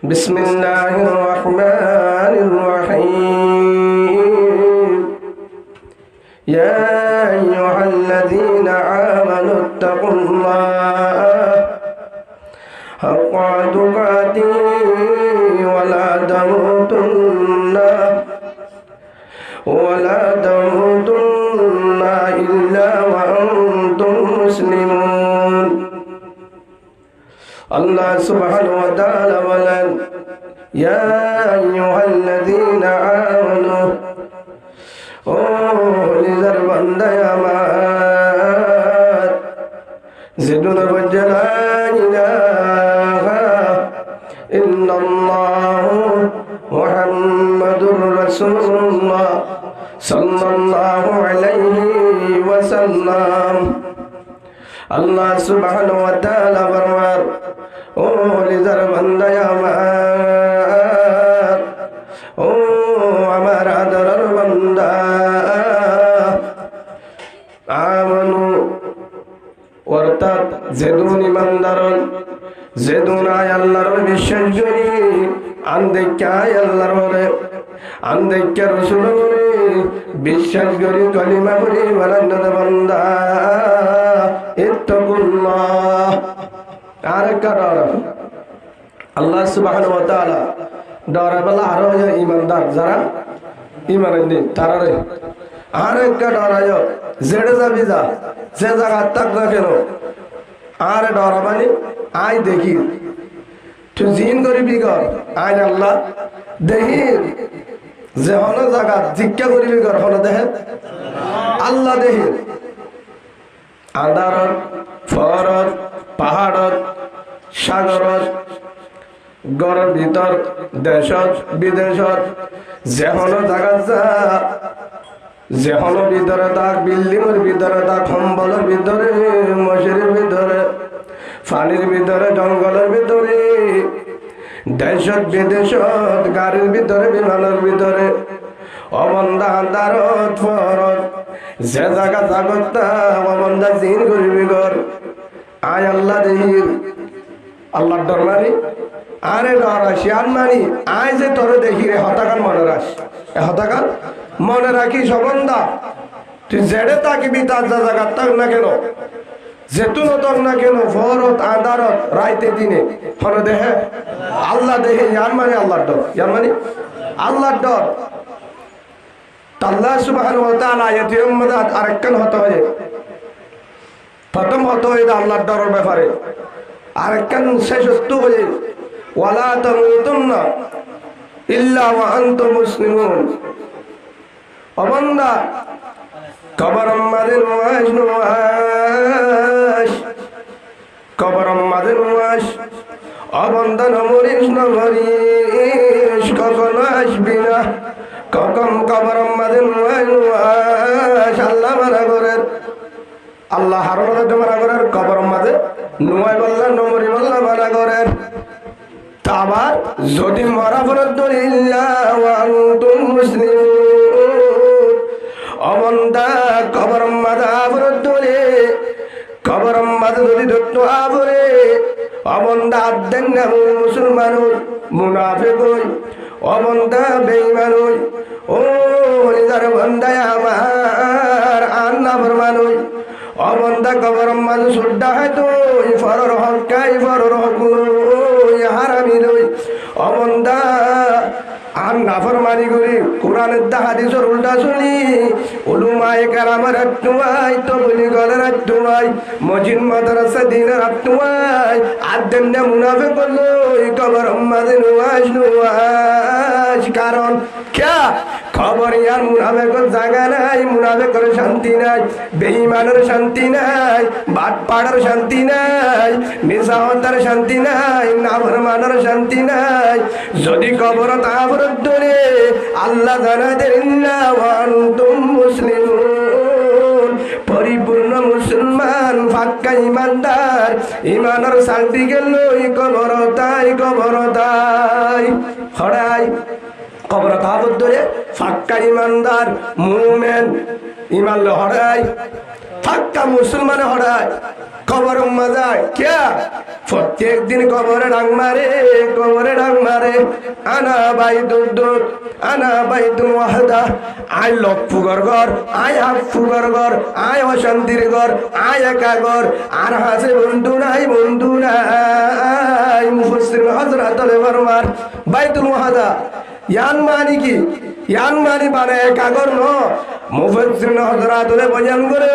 بسم الله الرحمن الرحيم يا أيها الذين آمنوا اتقوا الله حق تقاته ولا تموتن إلا وأنتم مسلمون الله سبحانه وتعالى বলেন يا أيها الذين آمنوا ও নিজের বান্দা আমার জিদুনা বজ্জালা ইলাহা ইল্লাল্লাহ মুহাম্মাদুর রাসূলুল্লাহ সাল্লাল্লাহু আলাইহি ওয়াসাল্লাম আল্লাহ সুবহানাহু ওয়া তাআলা ফরমান ও নিজের বান্দা আমার ও আমার আদরের বান্দা আমানু অর্থাৎ যেদুন ইমানদারন যেদুন আয় আল্লাহর বিশ্বাস করি আন্দেকায় আল্লাহর আন্দেকা রাসূল বিশ্বাস করি কলিমা পড়ি বানান্নাদ বান্দা ইত্তাকুল্লাহ আর কার আল্লাহ সুবহানাহু ওয়া তাআলা ডরাবেলা আরো ইমানদার যারা ইমান নেই তারারে আর একটা ডরায় জেড়ে যাবি যা যে জায়গা থাক না কেন আর ডরাবানি আই দেখি তুই জিন করিবি কর আই আল্লাহ দেখি যে হন জায়গা জিজ্ঞা করিবি কর হন দেখে আল্লাহ দেখি আন্ধারত ফরত পাহাড়ত সাগরত গড়ের ভিতর দেশত বিদেশত যেহনো জায়গা যা যেহনো ভিতরে থাক বিল্ডিংয়ের ভিতরে থাক সম্বলের ভিতরে মশারির ভিতরে পানির ভিতরে জঙ্গলের ভিতরে দেশত বিদেশত গাড়ির ভিতরে বিমানের ভিতরে অবন্ধা আন্ধারত ফরত যে জায়গা জাগত অবন্ধা জিন করবি কর আয় আল্লাহ দেহির আল্লাহর ডর মানি আরে ডর শিয়ান মানি আয় যে তোরে দেখি রে হতাকান মনে রাখ হতাকান মনে রাখি সবন্ধা তুই জেড়ে তাকিবি তার যা জায়গা থাক না কেন যেতুন থাক না কেন ফরত আন্ধারত রাইতে দিনে হন দেহে আল্লাহ দেহে ইয়ান মানে আল্লাহর ডর ইয়ান মানে আল্লাহর ডর আল্লাহ সুবহানাহু ওয়া তাআলা আয়াতের মধ্যে আরেকখান হতে হয় প্রথম হতে হয় আল্লাহর ডরের ব্যাপারে আরেকখান শেষ হতে হয় ওয়ালা তামুতুন্না ইল্লা ওয়া আনতুম মুসলিমুন অবন্দা কবরম মাদিন ওয়াশ কবরম মাদিন ওয়াশ অবন্দা নমরিস কখনো আসবি না কখন কবরম মাদিন ওয়াশ আল্লাহ মানা করেন আল্লাহ হারমত মানা করেন কবরম মাঝে নুয়াই বললা নমরি বললা মানা করেন আবার যদি মরা ফরত অবন্দা কবরম মাদা ফরত কবরম মাদা যদি দত্ত আবরে অবন্দা আদেন না মুসলমান মুনাফিক অবন্দা বেঈমান ও নিজার বন্দা আমার আন্না ফরমান অবন্দা কবরম মাদা সুড্ডা হয় তো ফরর হকাই ফরর হক হারামি লই অবন্দা আর নাফরমানি করি কোরআনের দা হাদিসের উল্টা শুনি উলুমায়ে কেরামের আত্মুয়াই তবলিগের আত্মুয়াই মসজিদ মাদ্রাসা দ্বীনের আত্মুয়াই আদেন না মুনাফিক লই কবর মাঝে নুয়াশ কারণ কে খবর ইয়ার মুনাফিকের জায়গা নাই মুনাফিকের শান্তি নাই বেঈমানের শান্তি নাই বাটপাড়ার শান্তি নাই মিসাহতার শান্তি নাই নাফরমানের শান্তি নাই যদি কবর তাবরত ধরে আল্লাহ জানা দেন না আনতুম মুসলিমুন পরিপূর্ণ মুসলমান পাক্কা ইমানদার ইমানের শান্তি গেল কবর তাই হড়াই কবর তাবরত ধরে পাক্কা ইমানদার মুমিন ইমান হড়াই পাক্কা মুসলমান হড়ায় কবর মজায় কে প্রত্যেক দিন কবরে ডাং মারে আনা বাইতুদ্দুর আনা বাইতুল ওয়াহদা আই লক্ষুগর ঘর আই হাফুগর ঘর আই অশান্তির ঘর আই একা ঘর আর হাসে বন্ধু নাই মুফাসসির হযরত ফরমান বাইতুল ওয়াহদা ইয়ান মানি কি ইয়ান মানি মানে একা ঘর ন মুফাসসির হযরত বয়ান করে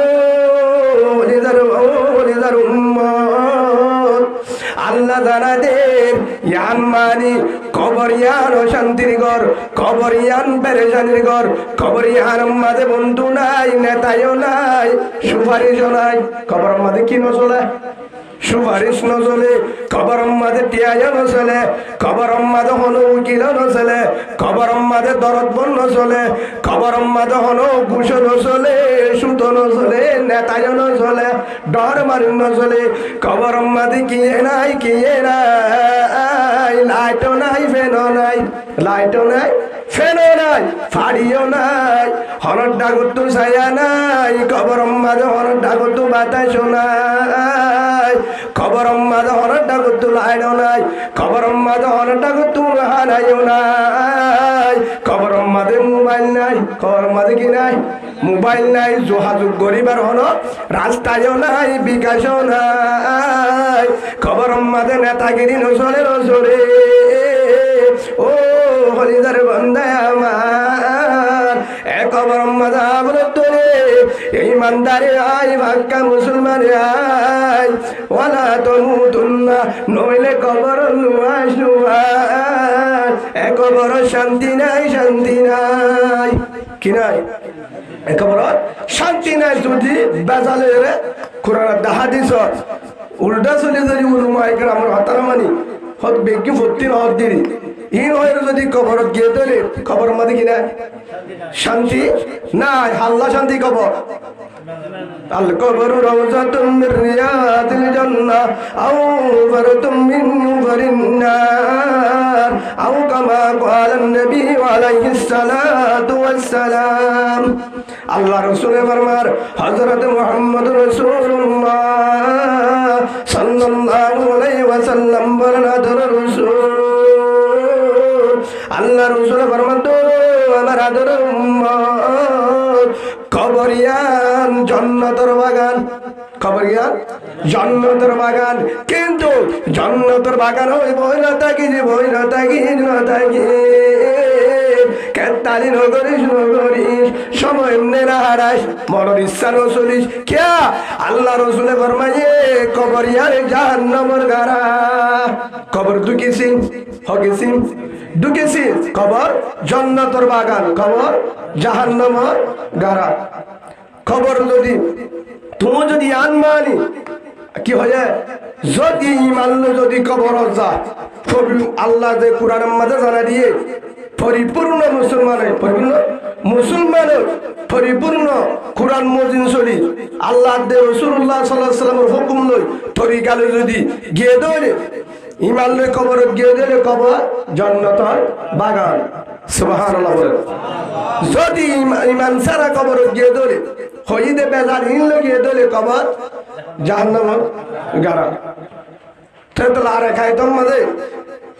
ওলিদার উম্মত আল্লাহ জানাদের ইয়ান মানি কবর ইয়ান শান্তির ঘর কবর ইয়ান পেরেশানির ঘর কবর ইয়ান মাঝে বন্ধু নাই নেতায়ও নাই সুপারিশও নাই কবর মাঝে কি নচলে সুপারিশ নচলে কবর মাঝে টিয়াইও নচলে কবর মাঝে হলো উকিল নচলে কবর মাঝে দরদ বন নচলে কবর মাঝে হলো ঘুষ নচলে সুদ নচলে নেতায়ও নচলে ডর মারি নচলে কবর মাঝে কিয়ে নাই লাইটও নাই ফেনও নাই ফেনও নাই ফাড়িও নাই হরর ডাগত ছায়া নাই কবর মাঝে হরর ডাগত বাতাসও নাই কবর মাঝে হরর ডাগত লাইনও নাই কবর মাঝে হরর ডাগত হারাইও নাই কবর মাঝে মোবাইল নাই কবর মাঝে কি নাই মোবাইল নাই যোগাযোগ করিবার হলো রাস্তায়ও নাই বিকাশও নাই কবর মাঝে নেতাগিরি নচলে ও হলিদার বান্দা আমার এ কবর মাঝে আবরত রে এই মানদারে আই ভাগ্যা মুসলমানে আই ওয়ালা তামুতুন্না নইলে কবর নুয়াস এ কবর শান্তি নাই কি নাই এ কবর শান্তি নাই যদি বেজালে রে কোরআন হাদিস উল্টা চলে যদি উলুমা ইকরামের হতারা মানি হত বেগি ভর্তি হত দিরি ইন হয়ে যদি কবরত গিয়ে দিলে কবর মধ্যে কি নাই শান্তি নাই হাল্লা শান্তি কবর আল কবরু রাওযাতুম মির রিয়াদিল জান্নাহ আও ফারতুম মিন নুরিন নার আও কামা ক্বালা নবী আলাইহিস সালাতু ওয়াস সালাম আল্লাহ রাসূল ফরমার হযরত মুহাম্মদ রাসূলুল্লাহ সাল্লাল্লাহু আলাইহি ওয়াসাল্লাম বলেন আদর রাসূল আল্লাহ রাসূল ফরমান তো আমার আদর উম্মত কবরিয়ান জান্নাতের বাগান কবরিয়ান জান্নাতের বাগান কিন্তু জান্নাতের বাগান বই না থাকি কেতালি নগরিস সময় এমনি না হারাস মনের ইচ্ছা নচলিস কে আল্লাহ রসুলে ফরমাইয়ে কবরিয়ান জাহান্নামের গারা কবর ঢুকেছি কবর জান্নাতের বাগান কবর জাহান্নামের গারা খবর যদি তুমি যদি আনমানি কি হয়ে যদি মানলো যদি কবর যা আল্লাহ যে কোরআনের মধ্যে জানা দিয়ে পরিপূর্ণ পরিপূর্ণ কোরআন মজিন চলি আল্লাহ দে রাসূলুল্লাহ সাল্লাল্লাহু আলাইহি ওয়াসাল্লামের হুকুম লই তরিকালে যদি গিয়ে দলে ইমান লই কবরত গিয়ে দিলে কবর জান্নাতের বাগান সুবহানাল্লাহ যদি ইমান সারা কবরত গিয়ে দলে হইদে বেজার ইন গিয়ে দলে কবর জাহান্নামের গারা তেতলা আরে খাইতম মধ্যে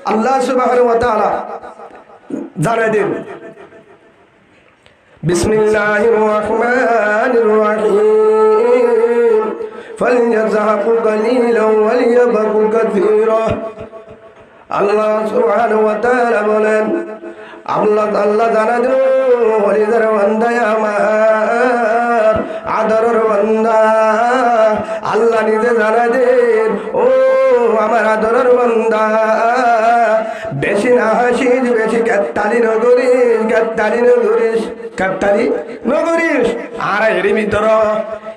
আল্লাহ সুবহানাহু ওয়া তাআলা জানাই দেন বিসমিল্লাহির রহমানির রহিম ফালইয়াযহাবু কালিলান ওয়ালিয়াবকু কাসীরা আল্লাহ সুবহানাহু ওয়া তাআলা বলেন আল্লাহ জানাই দেন ওলিদার বান্দা আমার আদরের বান্দা আল্লাহ নিজে জানাই দেন ও আমার আদরের বান্দা বেশি না হাসিস বেশি কাত্তালি নগরিস আর এর ভিতর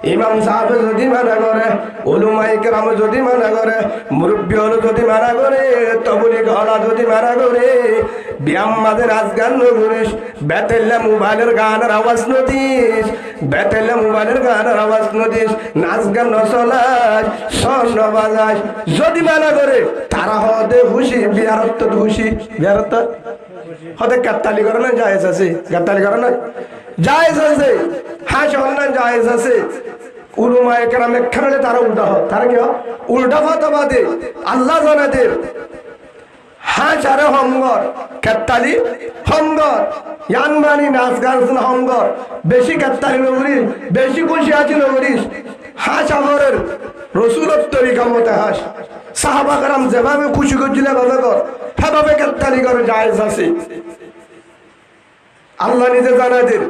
ইমাম সাহেব যদি মানা করে উলুমায়ে কেরাম যদি মানা করে মুরব্বী হলো যদি মানা করে তবলিগ হলা যদি মানা করে ব্যায়াম মাঝে নাচ গান নগরিস বেতেল্লা মোবাইলের গানের আওয়াজ নদিস নাচ গান নচলাস স্বর্ণ বাজাস যদি মানা করে তারা হদে খুশি বিহারত হতে গাত্তালি করে না জায়েজ আছে গাত্তালি করে না জায়েজ আছে হাস না জায়েজ আছে উলুমায়ে কেরাম একখানে তারা উল্টা হয়, তারা কি হয় উল্টা ফতোয়া দেয়। আল্লাহ জানাদের হাজারে হমগর কেতালি হমগর ইয়ানমানি নাচ গান হমগর বেশি কেতালি নগরী বেশি খুশি আছে নগরীশ হাঁস আমরের রসুলের তরিকা মতে হাঁস সাহাবা কারাম যেভাবে খুশি করছিল ভাবে কর সেভাবে কেতালি করে জায়েজ আছে। আল্লাহ নিজে জানাদের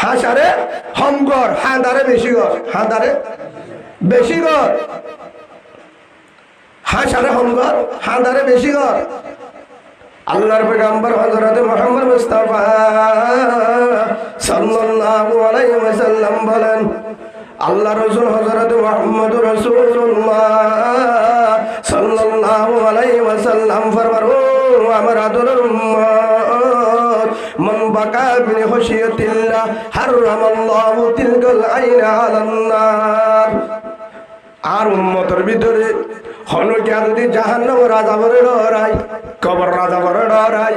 হাঁসারে হমগর হাঁদারে বেশি গর হাঁদারে বেশি গর হাঁসারে হমগর হাঁদারে বেশি গর। আল্লাহর পয়গম্বর হযরত মুহাম্মদ মুস্তাফা সাল্লাল্লাহু আলাইহি ওয়াসাল্লাম বলেন, আল্লাহ রাসূল হযরত মুহাম্মদুর রাসূলুল্লাহ সাল্লাল্লাহু আলাইহি ওয়াসাল্লাম ফরমান, ও আমার আদরের উম্মত, মান বাকা বিন খুশিয়াতিল্লাহ হারামাল্লাহু তিলকাল আইনা আলান নার। আর উম্মতের ভিতরে হনকে যদি জাহান্নামের আযাবের ডরাই, কবর আযাবের ডরাই,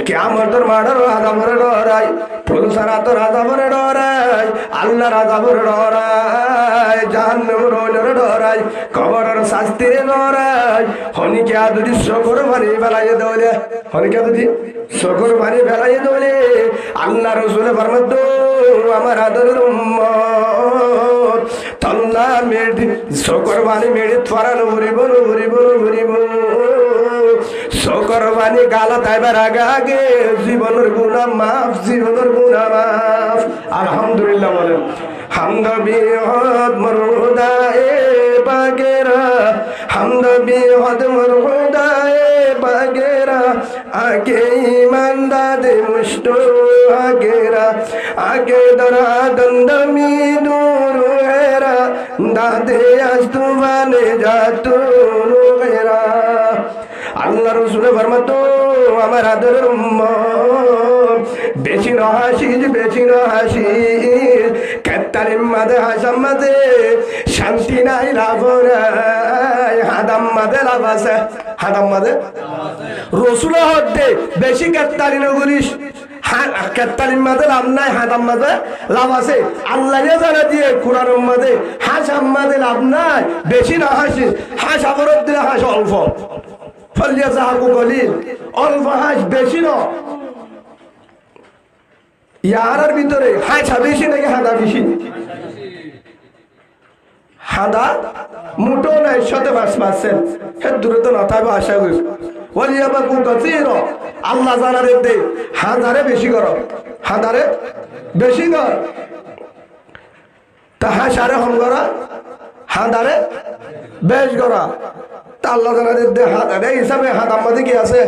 কিয়ামতের মাঠের আযাবের ডরাই, ফুলসারাতের আযাবের ডরাই, আল্লাহর আযাবের ডরাই, জাহান্নামের ডরাই, কবরের শাস্তির ডরাই, হনকে যদি শকর বানি ফেলাই দৌলে, হনকে যদি শকর বানি ফেলাই দৌলে আল্লাহ রাসূল ফরমান, আমার আদরের উম্মত তল্লা মেডি শকর বানি মেডি ফরানো ভরিব ভরিব ভরিব শকর বানি গালা তাইবার আগে আগে জীবনের গুনাহ মাফ, জীবনের গুনাহ মাফ। আলহামদুলিল্লাহ বলেন, হামদ বিহদ মরহুদায়ে বাগেরা, হামদ বিহদ মরহুদায়ে বাগেরা, আগে ইমানদাদে মুষ্ট আগেরা, আগে দরা দন্দমি দূর হেরা, দাদে আস্তুবানে যাতু হেরা। আল্লাহ রাসূল ফরমাতো, আমার আদরের উম্মত বেশি না হাসিস, বেশি না হাসিস, কেতালিম মাদে হাসাম মাদে শান্তি নাই লাভ নাই, হাদাম মাদে লাভ আছে, হাদাম মাদে রসুল হদ্দে বেশি কেতালি নগরিস, কেতালিম মাদে লাভ নাই, হাদাম মাদে লাভ আছে। আল্লাহ জানা দিয়ে কোরআন মাদে হাসাম মাদে লাভ নাই, বেশি না হাসিস, হাস আবরত দিলে হাস অল্প, ফলিয়া যাহাকু গলিল, অল্প হাস বেশি ন। ইয়ার ভিতরে হাসা বেশি নাকি হাদা বেশি? হাদা মুটো নাই 5% হে দূরে তো না থাকবে আশা করি। ওয়ালিয়াবাকু কাসীর, আল্লাহ জানারে দে হাদারে বেশি করো, হাদারে বেশি কর, তাহা সারে হম করা, হাদারে বেশ করা। তা আল্লাহ জানারে দে হাদারে হিসাবে হাদাম মাঝে কি আছে?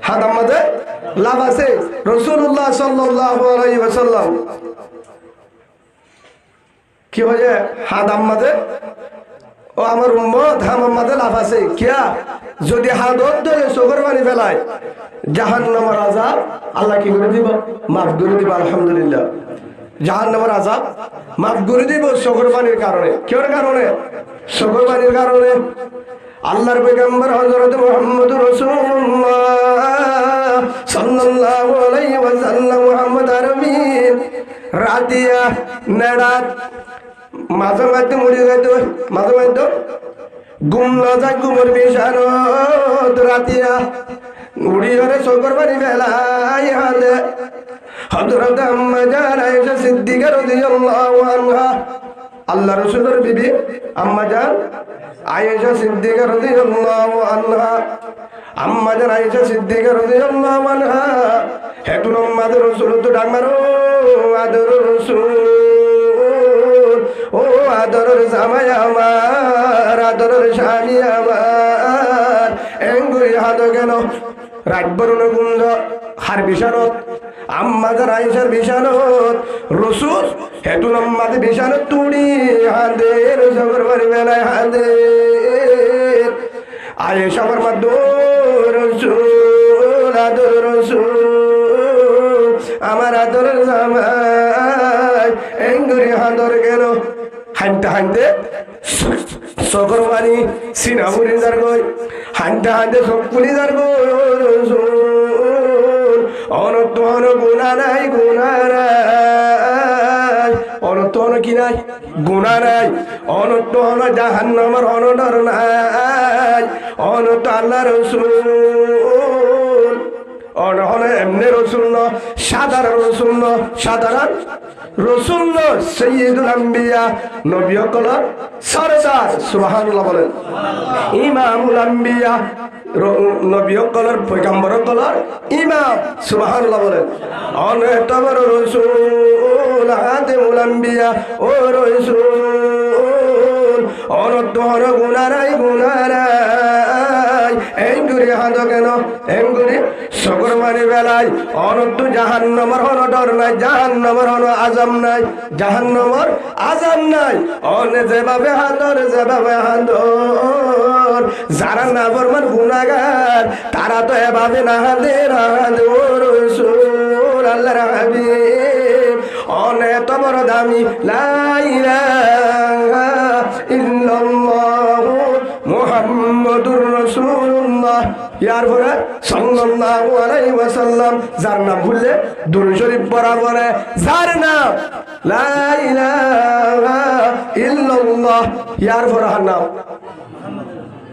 হাদাম মাঝে লাভ আছে। রাসূলুল্লাহ সাল্লাল্লাহু আলাইহি ওয়াসাল্লাম কি হয়ে হাদাম মাঝে, ও আমার উম্মত হামাম মাঝে লাভ আছে কিয়া, যদি হাদত ধরে চোখের পানি ফেলায় জাহান্নামের আযাব আল্লাহ কি করে দিব? মাফ করে দিব। আলহামদুলিল্লাহ, জাহান্নামের আযাব মাফ করে দিব চোখের পানির কারণে। কির কারণে? চোখের পানির কারণে। আল্লাহর পয়গম্বর হযরত মুহাম্মদুর রাসূলুল্লাহ সাল্লাল্লাহু আলাইহি ওয়াসাল্লাম মুহাম্মদ আরবিন রাতিয়া নেড়াত মাঝে মাঝে মরে যেত, মাঝে মাঝে ঘুম না যায়, ঘুমের বিছানত রাতিয়া উড়ি ধরে চোখের পানি ফেলাই হাতে হযরত আম্মা জান আয়েশা সিদ্দিকা রাদিয়াল্লাহু আনহা, আল্লাহ রাসূলের বিবি আম্মা জান আয়েশা সিদ্দিকা রাদিয়াল্লাহু আনহা, আম্মা জান আয়েশা সিদ্দিকা রাদিয়াল্লাহু আনহা হেতুন আম্মাদের রাসূল তো ডাক মারো, আদরের রাসূল, ও আদরের জামাই আমার, আদরের স্বামী আমার, এঙ্গুই হাত কেন রাজবরণ গুঞ্জ হার বিশানত, আম্মাদের আয়েশার বিশানত রসুল হেতুন আম্মাদের বিশানত তুড়ি হাদের সবর বাড়ি বেলায় হাদের আয়েশা আমার মাদ্দুর রসুল, আদর রসুল, আমার আদরের জামাই, এঙ্গুরি হাদর কেন হানতে হানতে চোখের পানি সিনা ফুলি যার গই, হানতে হানতে চোখ ফুলি যার গই, অনতন গুণা নাই, গুণা নাই, অনতন কি নাই গুনাহ নাই অনত হলো জাহান্নামের অনডর নাই অনত আল্লাহ রাসূল অনহনে এমনি রাসূল না সাধারণ রাসূল না সাধারণ রাসূল না সাইয়্যিদুল আম্বিয়া নবী কলর সরদার সুবহানাল্লাহ বলেন ইমামুল আম্বিয়া নবী কলর পয়গম্বর কলর ইমাম সুবহানাল্লাহ বলেন অনেক বড় রাসূল হাতিমুল আম্বিয়া ও রাসূল অনত হর গুনারাই এঙ্গুরি হাত কেন এঙ্গুরি সকর মারি বেলায় অনন্ত জাহান্নামের হন ডর নাই জাহান্নামের হন আযাব নাই জাহান্নামের আযাব নাই অনে যেভাবে হাতর যারা না ফরমান গুনাহগার তারা তো এভাবে না হাতে ও রাসূল আল্লাহর হাবিব অনেক বড় দামি লা ইলাহা ইল্লাল্লাহ মুহাম্মাদুর রাসূলুল্লাহ ইয়ার পরে সাল্লাল্লাহু আলাইহি ওয়াসাল্লাম যার নাম ভুললে দুরূদ শরীফ পড়া পড়ে যার নাম লা ইলাহা ইল্লাল্লাহ ইয়ার পরে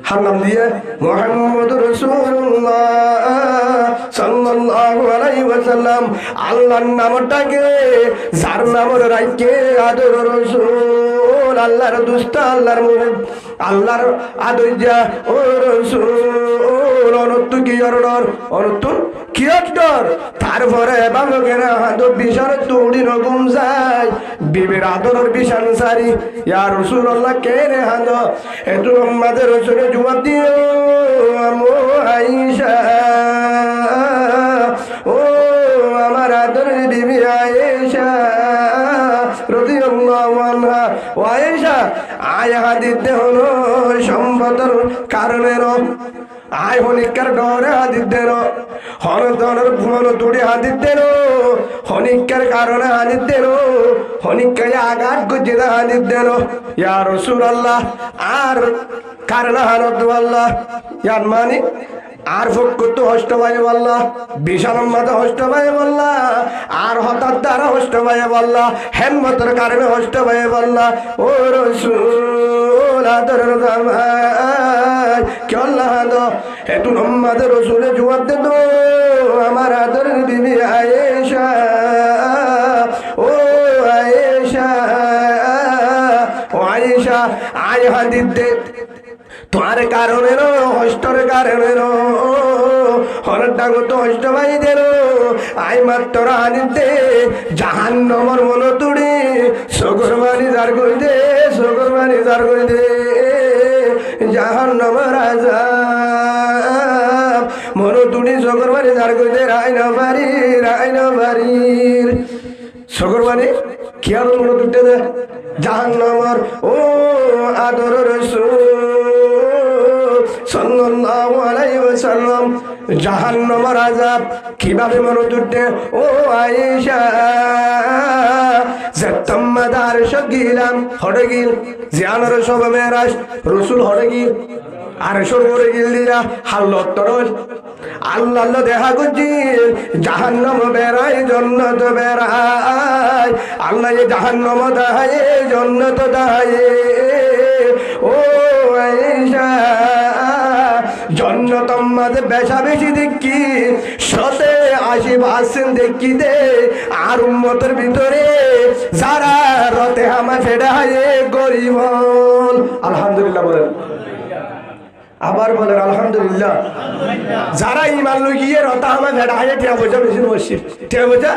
হান্নাম দিয়ে মুহাম্মাদুর রাসূলুল্লাহ সাল্লাল্লাহু আলাইহি ওয়াসাল্লাম আল্লাহর নামটাকে যার নামের রাইকে আদর রাসূল আল্লাহর দুস্ত আল্লাহর মুহিব আল্লাহর আদর্যা ও রাসূল অনতু কি অর্ডর অনতু কি অর্ডর তারপরে বামকের হাত বিশাল তুড়ি রকম যায় বিবির আদরের বিশাল সারি ইয়া রাসূলুল্লাহ কে রে হাত এত আমাদের রাসূল জবাব দিও আমু আয়েশা ও আমার আদরের বিবি আয়েশা রাদিয়াল্লাহু আনহা ও আয়েশা আয় হাদিস দেহনো সম্পদের কারণের আয় হনিকার ডরে হাদিস দেন হনদনের ঘুমানো তুড়ি হাদিস দেন হনিকার কারণে হাদিস দেন হনিকায় আঘাত গুজিদা হাদিস দেন ইয়া রাসূলুল্লাহ আর কারণে হানত আল্লাহ ইয়ার মানে আর ফকত হষ্ট ভাই বল্লা বিশাল মাথা হষ্ট ভাই বল্লা আর হঠাৎ দ্বারা হষ্ট ভাই বল্লা হেমতের কারণে হষ্ট ভাই বল্লা ও রাসূল আদরের জামাই কে আল্লাহ দো এতু আমাদের রাসূলের জবাব দে দো আমার আদরের বিবি আয়েশা ও আয়েশা ও আয়েশা আয় হাদিস দে তোমার কারণে হষ্টর কারণে হরটাগত হষ্ট ভাই দেন আই মাত্র হানিতে জাহান্নামের মন তুড়ি সগর মানি জার করে দে সগর মানি জার করে দে জাহান্নামের আযাব মন তুড়ি সগর মানি জার করে দে রাইনা বাড়ির সগর মানি কি আর মন তুটে দে জাহান্নামের ও আদর রাসূল সাল্লাল্লাহু আলাইহি ওয়াসাল্লাম জাহান্নামের আযাব কিভাবে মনে তুটে ও আয়েশা জতম্মাদার শগিলাম হড়ে গিল জিয়ানর সব মেরাজ রাসূল হড়ে গিল আর সরবরে গিল দিয়া হাল্লত তরল আল্লাহ দেখা গুজিল জাহান্নাম বেরাই জান্নাত বেরাই আল্লাহ জাহান্নাম দাহায়ে জান্নাত দাহায়ে ও আয়েশা জান্নাত আমাদের বেশা বেশি দেখি 180% দেখি দে আর উম্মতের ভিতরে যারা রতে হামা ফেডায়ে গরিব আলহামদুলিল্লাহ বলেন আবার বলেন আলহামদুলিল্লাহ যারা ঈমান লইয়ে রতা হামা ফেডায়ে টিয়া বোঝা বেশি মসজিদ টিয়া বোঝা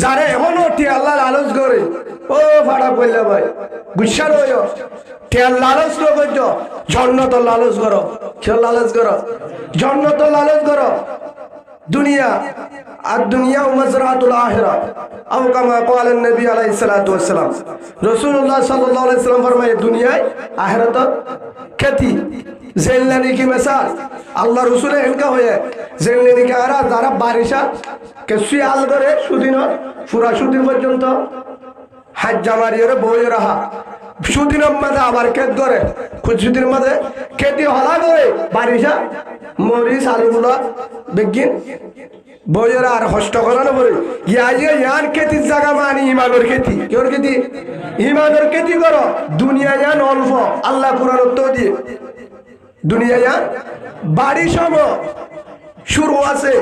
যারা এখনো টিয়া আল্লাহ লালচ করে ও ফাড়া কইলা ভাই গুচ্ছা রইও টিয়া লালচ করো জান্নাত লালচ করো কে লালচ করো জান্নাত লালচ করো দুনিয়া আর দুনিয়া মজরাতুল আখিরা আও কামা قال النبي عليه الصلاه والسلام রাসূলুল্লাহ সাল্লাল্লাহু আলাইহি সাল্লাম ফরমায়ে দুনিয়ায় আখিরাত खेती জেলনি কি মিসাল আল্লাহ রাসূল এনকা হয়ে জেলনি কি আরা যারা বারিশা কে সুয়াল করে সুদিন পুরা সুদিন পর্যন্ত হাজ জামারিয়রে বই রাহা সুদিনের মধ্যে আবার কেত করে কিছুদিনের মধ্যে কেতি হলা করে বারিশা মরিচ আলুগুলা বেগিন বইয়ের আর হষ্ট করানো বলে ইয়ান খেতির জায়গা মানি ইমানের খেতি কেউ খেতি ইমানের খেতি করো দুনিয়া ইয়ান অল্প আল্লাহ কোরআন উত্তর দিয়ে দুনিয়া ইয়ান বাড়ি সম শুরু আছে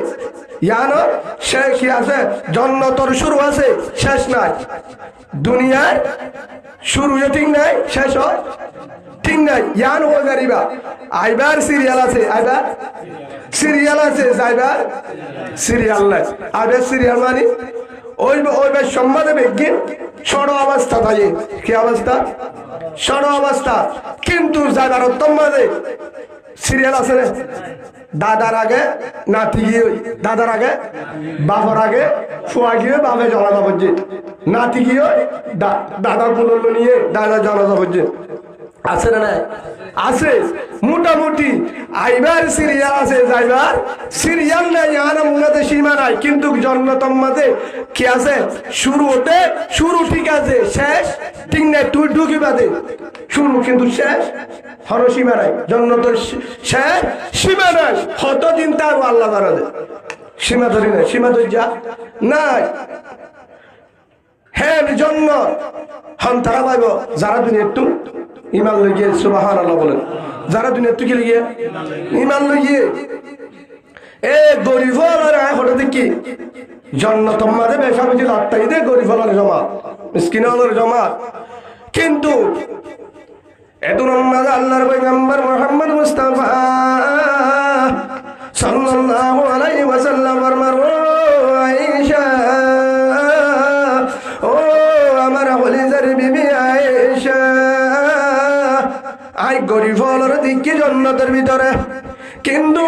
ইয়ানো শেষ আছে জন্নতর শুরু আছে শেষ নাই দুনিয়ার শুরু ঠিক নাই শেষ ঠিক নাই ইয়ান ও গারিবা আইবার সিরিয়াল আছে আইবার সিরিয়াল আছে যাইবার সিরিয়াল নাই আইবার সিরিয়াল মানে ওই সম্মানে বেগিন ষড় অবস্থা থাকে কি অবস্থা ষড় অবস্থা কিন্তু যাইবার উত্তম মাঝে সিরিয়াল আছে না দাদার আগে নাতি গিয়ে দাদার আগে বাবার আগে ফুয়া গিয়ে বাপে জনাজা করছে নাতি গিয়ে দাদা পুনর্ল নিয়ে দাদা জনাজা করছে আছে না নাই আছে মোটামুটি আইবার সিরিয়াল আছে যাইবার সিরিয়াল নাই আনা মুনাতে সীমা নাই কিন্তু জন্নতম মাঝে কি আছে শুরু হতে শুরু ঠিক আছে শেষ ঠিক নাই তুই ঢুকি বাদে শুরু কিন্তু শেষ হর সীমা নাই জন্নতর শেষ সীমা নাই হত চিন্তা আল্লাহ দ্বারা সীমা ধরি না সীমা ধরি যা নাই হ্যাঁ জন্য হন তারা পাইব যারা দুনিয়া একটু ইমান লইয়ে সুবহানাল্লাহ বলেন যারা দুনিয়া তুই কি লিগে ইমান লইয়ে এ গরিব আর হঠাৎ দেখি জন্নতম মাঝে বেশা বেশি লাট্টাই দে গরিব হলার জমা মিসকিন হলার জমা কিন্তু এত নামাজ আল্লাহর পয়গম্বর মুহাম্মদ মুস্তাফা সাল্লাল্লাহু আলাইহি ওয়াসাল্লাম ফরমান ও আয়েশা ও আমার হলিজার বিবি আয়েশা আই গরিব হলার দিকে জান্নাতের ভিতরে কিন্তু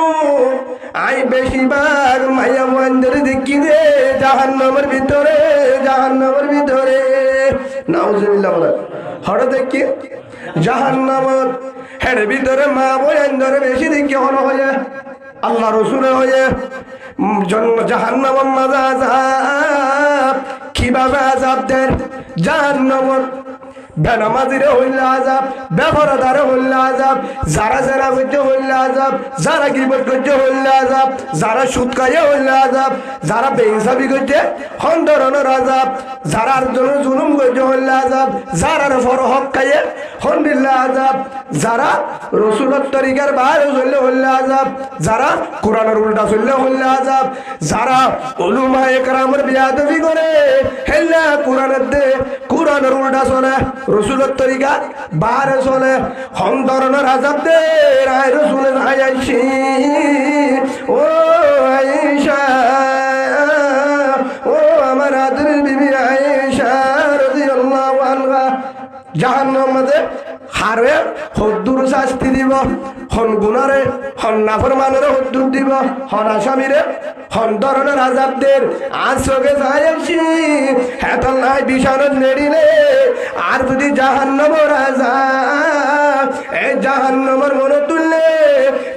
আই বেশিরভাগ মায়া বন্ধের দিকে দে জাহান্নামের ভিতরে নাউজুবিল্লাহ বলে হঠাৎ দেখি জাহান্নামের হের ভিতরে মা বন্ধের বেশি দিকে হলো হয়ে আল্লাহ রসুল হয়ে জাহান্নামের মাঝে আযাব কিভাবে আযাব দেন জাহান্নামের বেনামাজিরে হইলে আযাব বেপরদারে হইলে আযাব যারা যারা করছে হইলে আযাব যারা গীবত করছে হইলে আযাব যারা সুদ খাইয়ে হইলে আযাব যারা বেইনসাফি করছে হন ধরনের আযাব যারা আরেকজনের জুলুম করছে হইলে আযাব যারা হক খাইয়ে হন দিলে আযাব যারা রসুলের তরিকার বাইরে চললে হইলে আযাব যারা কোরআনের উল্টা চললে হইলে আযাব যারা উলামা একরামের বেয়াদবি করে হেল্লা কোরআনের উল্টা চলে রসুলের তরিকা বারে চলে হন ধরনের আযাব দে রায় রসুল আইছি ও আয়েশা ও আমার আদরের বিবি আয়েশা রাদিয়াল্লাহু আনহা জাহান্নাম মাঝে হারে হদ্দুর শাস্তি দিব হন গুনারে হন নাফরমানের হদ্দুর দিব হন আসামিরে হন ধরনের আযাবদের আজ চোখে যাইছি হেতল নাই বিছানার নেড়িলে আর যদি জাহান্নামের আযাব এই জাহান্নামের মনে তুললে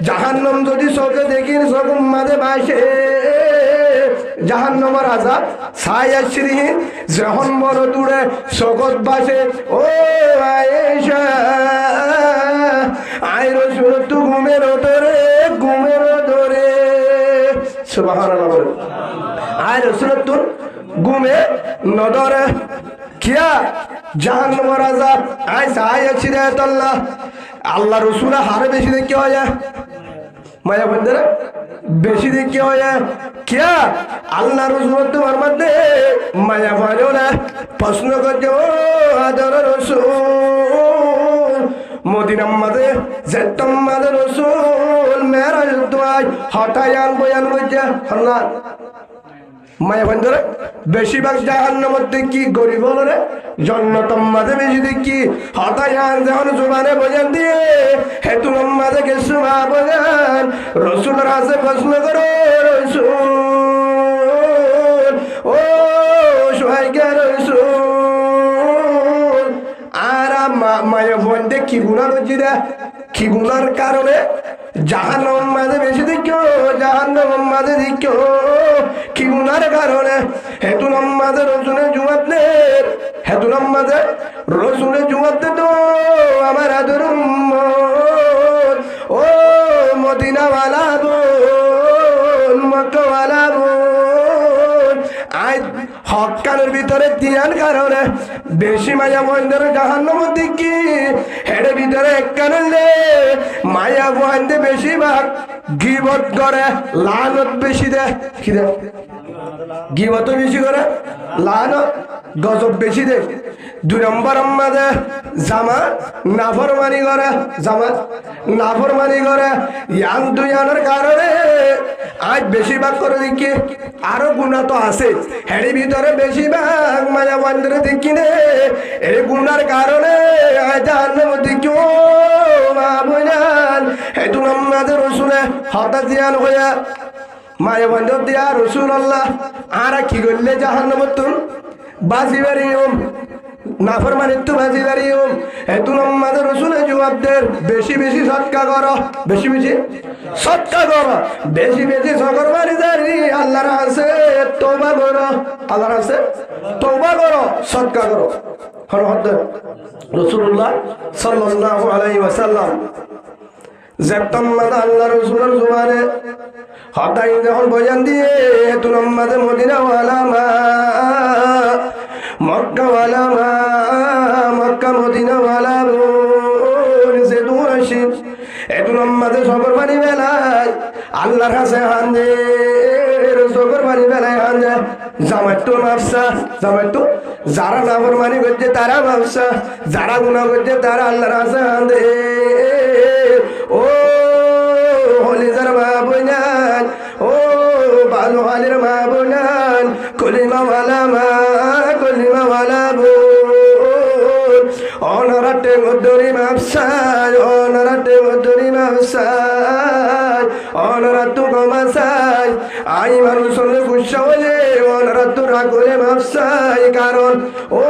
জাহান্নাম যদি চোখে দেখি চোখ মাঝে বাসে জাহান্নামের আযাব ছায়াশ্রী যখন মন তুড়ে জগৎ বাসে ও আয়েশা আই রসুল তু ঘুমের ধরে সুবহানাল্লাহ আই রসুল তু ঘুমে নদরে কিয়া জাহান্নামের আযাব আই ছায়াশ্রী আল্লাহ রসুল হারে বেশি দেখি হয় মায়া বন্ধুরা বেশি দেখি হয় কিয়া আল্লাহ রসুল তোমার মধ্যে মায়া পারেও না প্রশ্ন করছে ও আদর রসুল মদিনার মাঝে যেতম মাঝে রসুল মেরাজ তোমায় হঠায়ান বয়ান করছে আল্লাহ মায়া বন্ধুরা বেশিরভাগ জাহান্নামের দেখি গরিব হলরে জন্নতম মাঝে বেশি দেখি হঠায়ান যখন জুবানে বয়ান দিয়ে হেতু মাঝে গেছু মা বয়ান রসুলের হাতে প্রশ্ন করো রসুল ও সোহাইগা রসুল আর মায়া বন্ধে কি গুণা করছি রে কি গুণার কারণে জাহান্নাম মাঝে বেশি দেখো জাহান্নাম মাঝে দেখো কি গুণার কারণে হেতু নামাজে রসুলের জুমাত নে হেতু নামাজে রসুলের জুমাত তো আমার আদর ও মদিনা ওয়ালা বোন মক্কা ওয়ালা বোন হক কানের ভিতরে দিয়ার কারণে বেশি মায়া বন্ধের জাহান্নামের দিকে হেডে ভিতরে এক কারণে মায়া বন্ধে বেশিরভাগ গীবত করে লানত বেশি দেয় কি দেয় গীবত বেশি করে লানত গজব বেশি দেয় 2 নম্বর আমাদের জামা নাফরমানি করে জামা নাফরমানি করে ইয়ান দুইয়ানের কারণে আজ বেশিরভাগ করে দেখি আরো গুণা তো আছে হেড়ি ভিতরে বেশিরভাগ মায়া বন্ধরে দেখি নে এই গুণার কারণে আজ জাহান্নামের দিকে ও মা বোনান হেতু আমাদের রসুলে হঠাৎ জিয়ান হইয়া মায়া বন্ধর দিয়া রসুল আল্লাহ আর কি করলে জাহান্নামের তুন বাজিবার নিয়ম নাফরমানির তো বাজিবার নিয়ম হেতু আমাদের রসুলের জবাবদের বেশি বেশি সৎকা করো বেশি বেশি সৎকা করো বেশি বেশি সকর বাড়ি জারি আল্লাহর আছে তওবা করো আল্লাহর আছে তওবা করো সৎকা করো হরহদ রাসূলুল্লাহ সাল্লাল্লাহু আলাইহি ওয়াসাল্লাম জেপ্তাম্মাদা আল্লাহ রসুলের জুবানে হঠাৎ যখন বয়ান দিয়ে হেতু আমাদের মদিনা ওয়ালা মা মক্কা ওয়ালা মা মক্কা মদিনা ওয়ালা সে দূর আসি হেতু আমাদের সবর বাড়ি বেলায় আল্লাহর কাছে হান্দে সবর বাড়ি বেলায় হান্দে জামাইতো মাফসা জামাইতো যারা নাফরমানি করছে তারা মাফসা যারা গুনাহ করছে তারা আল্লাহর কাছে হান্দে ও হলিজার মা বোনান ও বালু হালির মা বোনান কলিমা ওয়ালা মা কলিমা ওয়ালা বোন অনরাটে মধুরি মাফসায় অনরাটে মধুরি মাফসায় অনরাটু গমাসায় আই মানুষ হলে গুসা হলে অনরাটু রাগলে মাফসায় কারণ ও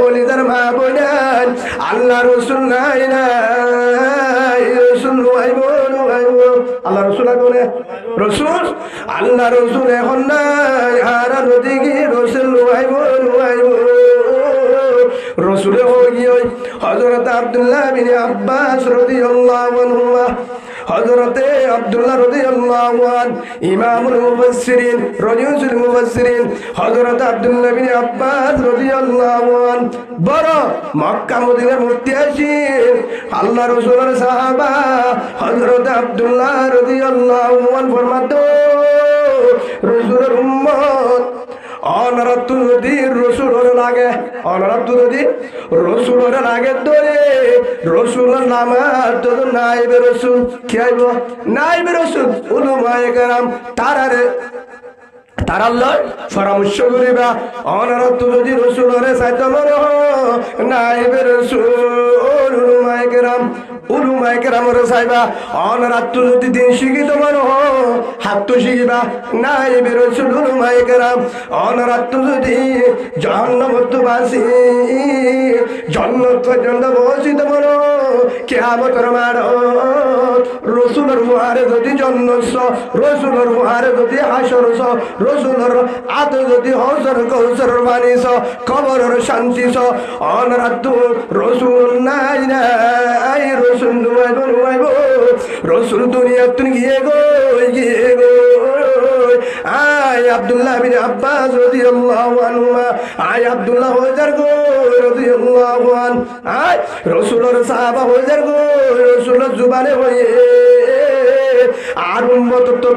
হলিজার মা বোনান আল্লাহ রসুল নাই নাই রসুল আল্লাহ রসুল আগুনে রসুল আল্লাহ রসুল এখন নাই আর নদী গিয়ে রসুল লুয়াইব লুয়াইব রসুলে হয়ে হযরত আব্দুল্লাহ বিন আব্বাস রাদিয়াল্লাহু আনহুমা হযরতে আব্দুল্লাহ রাদিয়াল্লাহু আন ইমামুল মুফাসসিরিন রাজুল মুফাসসিরিন হযরত আব্দুল্লাহ বিন আব্বাস রাদিয়াল্লাহু আন বড় মক্কা মদিনার মুত্তাশির আল্লাহ রাসূলের সাহাবা হযরত আব্দুল্লাহ রাদিয়াল্লাহু আন ফরমাতো রাসূলের উম্মত অনরাত্তু যদি রসুলের লাগে অনরাত্তু যদি রসুলের লাগে ধরে রসুলের নামাজ তো নাইবে রসুল কি আইব নাইবে রসুল উলামায়ে কেরাম তারারে তারাল্লাহ পরামর্শ করিবা অনরাত্তু যদি রসুলের সাইতে মনে নাইবে রসুল উলামায়ে কেরামের সাইবা অনরাত্তু যদি দিন শিখিত মনে হাত শিখিবা নাইবে রসুল উলামায়ে কেরাম অনরাত্তু যদি জাহান্নামত বাসি জান্নাত পর্যন্ত পৌঁছিতে মনে কিয়ামতের মাঠ রসুলের মুহারে যদি জন্নস রসুলের মুহারে যদি হাসরস রসুলের আত যদি হসর কৌসর বানিস কবরের শান্তিস অনরাত্তু রসুল নাই নাই রসুল নুয়াইব রসুল দুনিয়া তুমি গিয়ে গো আয় আব্দুল্লাহ বিন আব্বাস রাদিয়াল্লাহু আনহুমা আয় আব্দুল্লাহ হজার গো রাদিয়াল্লাহু আন আয় রাসূলের সাহাবা হজার গো রাসূলের জুবানে হয়ে আর উম্মত তো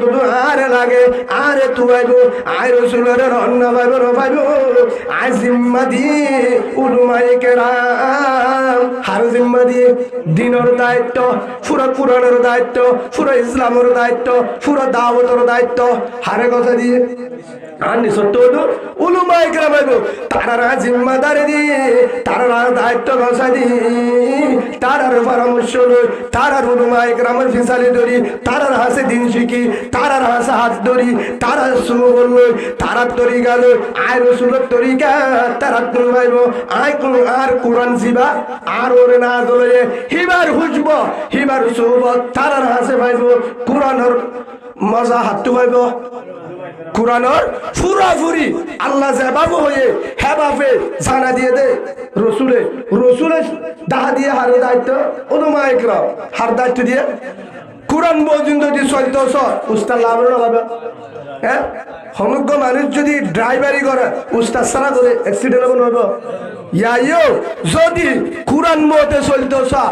আরে লাগে আরে তুয়াইবো আয় রাসূলের রান্না পাইবো পাইবো আয় জিম্মা দি উলামায়ে কেরাম হার জিম্মা দি দিনের দায়িত্ব পুরো কুরআনের দায়িত্ব পুরো ইসলামের দায়িত্ব পুরো দাওয়াতের দায়িত্ব হারে কথা দিয়ে আনি সত্য উলামায়ে কেরাম পাইবো তারা জিম্মাদারি দি তারা দায়িত্ব গসা দি তারার পরামর্শ লই তারার উলামায়ে কেরামের ফিসালি ধরি তারার হাসে দিন শিখি তারার হাসে হাত ধরি তারা সুবল লই তারার তরিকা লই আয় রসুলের তরিকা তারা তুল পাইব আয় কোন আর কোরআন জিবা আর ওরে না দলে হিবার হুজব হিবার সুবত তারার হাসে পাইব কোরআনের মজা হাত পাইব কোরআনের ফুরাফুরি আল্লাহ যেভাবে হয়ে হেভাবে জানা দিয়ে দে রসুলে দাহা দিয়ে হার দায়িত্ব উলামায়ে কেরাম হার দায়িত্ব দিয়ে কোরআন পর্যন্ত যদি চলতেছ উস্তাদ লাভ হবে হ্যাঁ সমগ্র মানুষ যদি ড্রাইভারি করে উস্তাদ সারা করে অ্যাক্সিডেন্ট হইব ইয়াইও যদি কুরআন মতে চলতেছা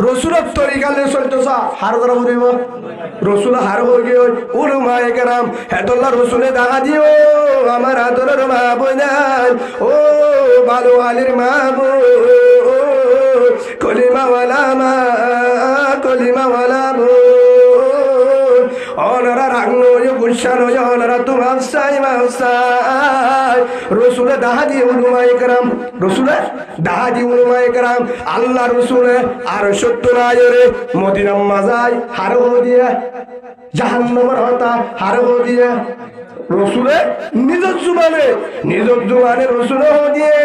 রসুলের তরিকালে চলতেছা হার করা বলিব রসুল হার হয়ে গিয়ে উলুমায়ে কেরাম হেতল্লা রসুলে দেখা দিও আমার আদরের মা বোনাই ও ভালো আলীর মা বোন কলিমাওয়ালা মা কলিমাওয়ালা বোন অনারা রাগ নয় গুসা নয় অনারা তোমার সাই মাসাই রসুলে দাহা দিয়ে উলুমায়ে কেরাম রসুলে দাহা দিয়ে উলুমায়ে কেরাম আল্লাহ রসুলে আর 70 আয়রে মদিনা মাজায় হার দিয়ে জাহান্নামের হতা হার দিয়ে রসুলে নিজের জুবানে রসুল দিয়ে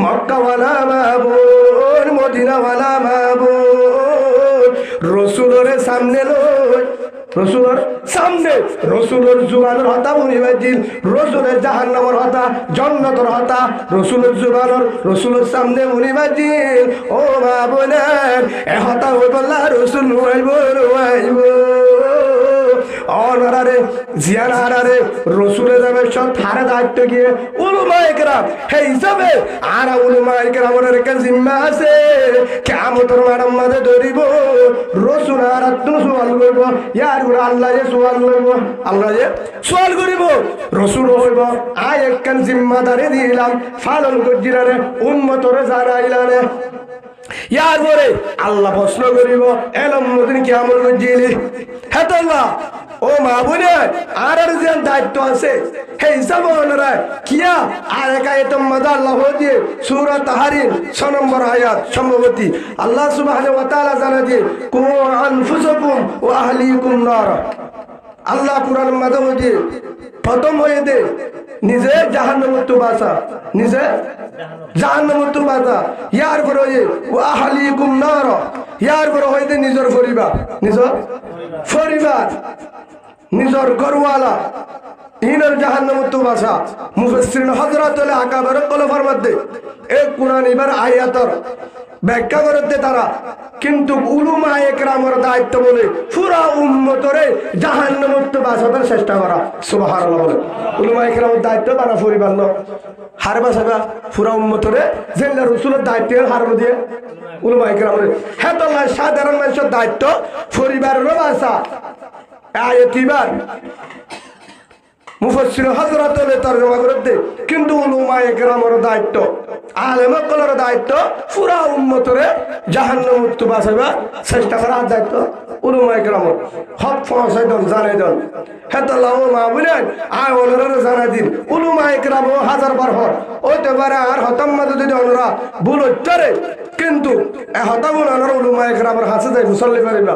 মক্কাওয়ালা মাবুন মদিনাওয়ালা মাবুন রসুলের সামনে লই রসুলের সামনে রসুলের জুবানের হতা উনিবাজিল রসুলের জাহান্নামের হতা জান্নাতের হতা রসুলের জুবানের রসুলের সামনে উনিবাজিল ও মা বোনের এ হতা হইবল্লা রসুল রুয়াইব অনারে জিয়ান হারারে রসুলে যাবে সব থারে দায়িত্ব গিয়ে উলুমায়ে কেরাম হে হিসাবে আর উলুমায়ে কেরামের একটা জিম্মা আছে কিয়ামতের মাঠের মাঝে ধরিব রসুল আর আত্ম সওয়াল করব ইয়ার গুলো আল্লাহ যে সওয়াল করব আল্লাহ যে সওয়াল করিব রসুল হইব আয় একখান জিম্মাদারি দিলাম পালন করছিলানে উম্মতরে জানাইলানে ইয়ার পরে আল্লাহ প্রশ্ন করিব এলম মদিন কি আমল করছিলি হেতল্লাহ ও মা বোনে আর যে দায়িত্ব আছে হে হিসাব ওনারা কিয়া আর একা এতম মজা আল্লাহ দিয়ে সূরা তাহরিম 6 নম্বর আয়াত সম্ভবতী আল্লাহ সুবহানাহু ওয়া তাআলা জানা দিয়ে কু আনফুসাকুম ওয়া আহলিকুম নার আল্লাহ কুরআনের মাধ্যমে দিয়ে প্রথম হয়ে দে নিজে জাহান্নামে বাঁচা নিজে জাহান্নামে বাঁচা ইয়ার পরে ওয়া আহলিকুম নার ইয়ার পরে হয়ে দে নিজের পরিবার নিজের ঘরওয়ালা ইনার জাহান্নামে বাঁচা মুফাসসিরিন হযরতুল আকাবার কলফার মধ্যে এই কুরআন এবার আয়াতর ব্যাখ্যা করতে তারা কিন্তু উলুমায়ে কেরামের দায়িত্ব বলে পুরা উম্মতরে জাহান্নামে বাঁচানোর চেষ্টা করা সুবহানাল্লাহ বলে উলুমায়ে কেরামের দায়িত্ব তারা পরিবার ন হার বাঁচাবা পুরা উম্মতরে জেলা রাসূলের দায়িত্ব হার দিয়ে উলুমায়ে কেরামের হেতল্লাহ সাধারণ মানুষের দায়িত্ব পরিবারের বাঁচা আয়াতিবার মুফাসসিরিন হযরতুল তরজমা করতে কিন্তু উলুমায়ে কেরামের দায়িত্ব আলেমে কলর দায়িত্ব পুরা উম্মতরে জাহান্নাম মুক্ত বাঁচাবা চেষ্টা করার দায়িত্ব উলুমায়ে কেরামের হক পৌঁছাই দেন জানাই দেন হেতল্লাহ ও মা বলেন আয় ওনারা জানাই দিন উলুমায়ে কেরাম হাজার বার হর ওইতে পারে আর হতাম মাঝে যদি ওনারা ভুল হচ্ছে কিন্তু হতাম ওনারা উলুমায়ে কেরামের হাতে যায় মুসল্লি পারিবা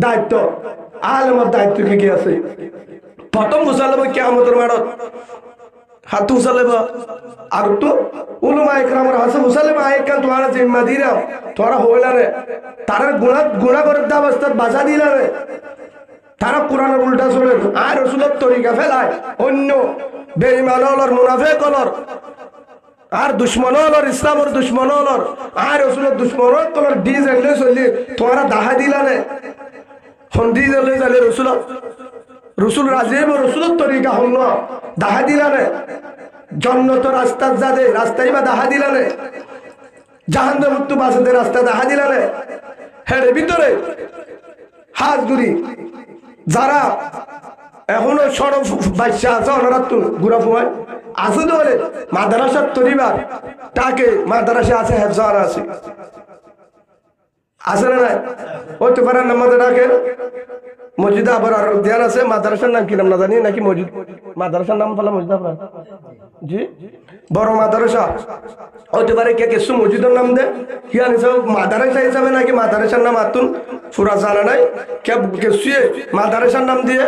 দায়িত্ব আলেমের দায়িত্ব কি আছে প্রথম মুসাল্লাম কিয়ামতের মাঠত হাত মুসাল্লাম আর তো উলুমায়ে কেরামের হাতে মুসাল্লাম আইকান তোরা জিম্মা দিলাম তোরা হইলারে তারা গুনাহ করে অবস্থা বাঁচা দিলারে তারা কোরআনের উল্টা চলে আর রাসূলের তরিকা ফেলায় অন্য বেঈমান হলর মুনাফিক হলর আর দুশ্মন হলর ইসলামের দুশ্মন হলর আর রাসূলের দুশ্মন হলর ডিজাইন লই চলি তোরা দাহা দিলারে হন্দি লই চলে রসুল রাজিব রসুলের তরিকা হল দাহা দিলানে জন্নত রাস্তা যাদে রাস্তায় বা দাহা দিলানে জাহান্নাম মুক্ত বাসতে রাস্তা দাহা দিলানে হের ভিতরে হাত গুড়ি যারা এখনো সরব বাচ্চা আছে ওনারা তো ঘুরা ফুমায় আছে তো বলে মাদ্রাসার তরিবার তাকে মাদ্রাসা আছে হেফজার আছে আছে না নাই ওই তো পারার নাম ডাকে মসজিদে আবার আর ধ্যান আছে মাদ্রাসার নাম কি নাম না জানি নাকি মসজিদ মাদ্রাসার নাম বলা মসজিদ আপনার জি বড় মাদ্রাসা হতে পারে কে কিছু মসজিদের নাম দে কি আনিস মাদ্রাসা হিসাবে নাকি মাদ্রাসার নাম আতুন পুরা জানা নাই কে কিছু মাদ্রাসার নাম দিয়ে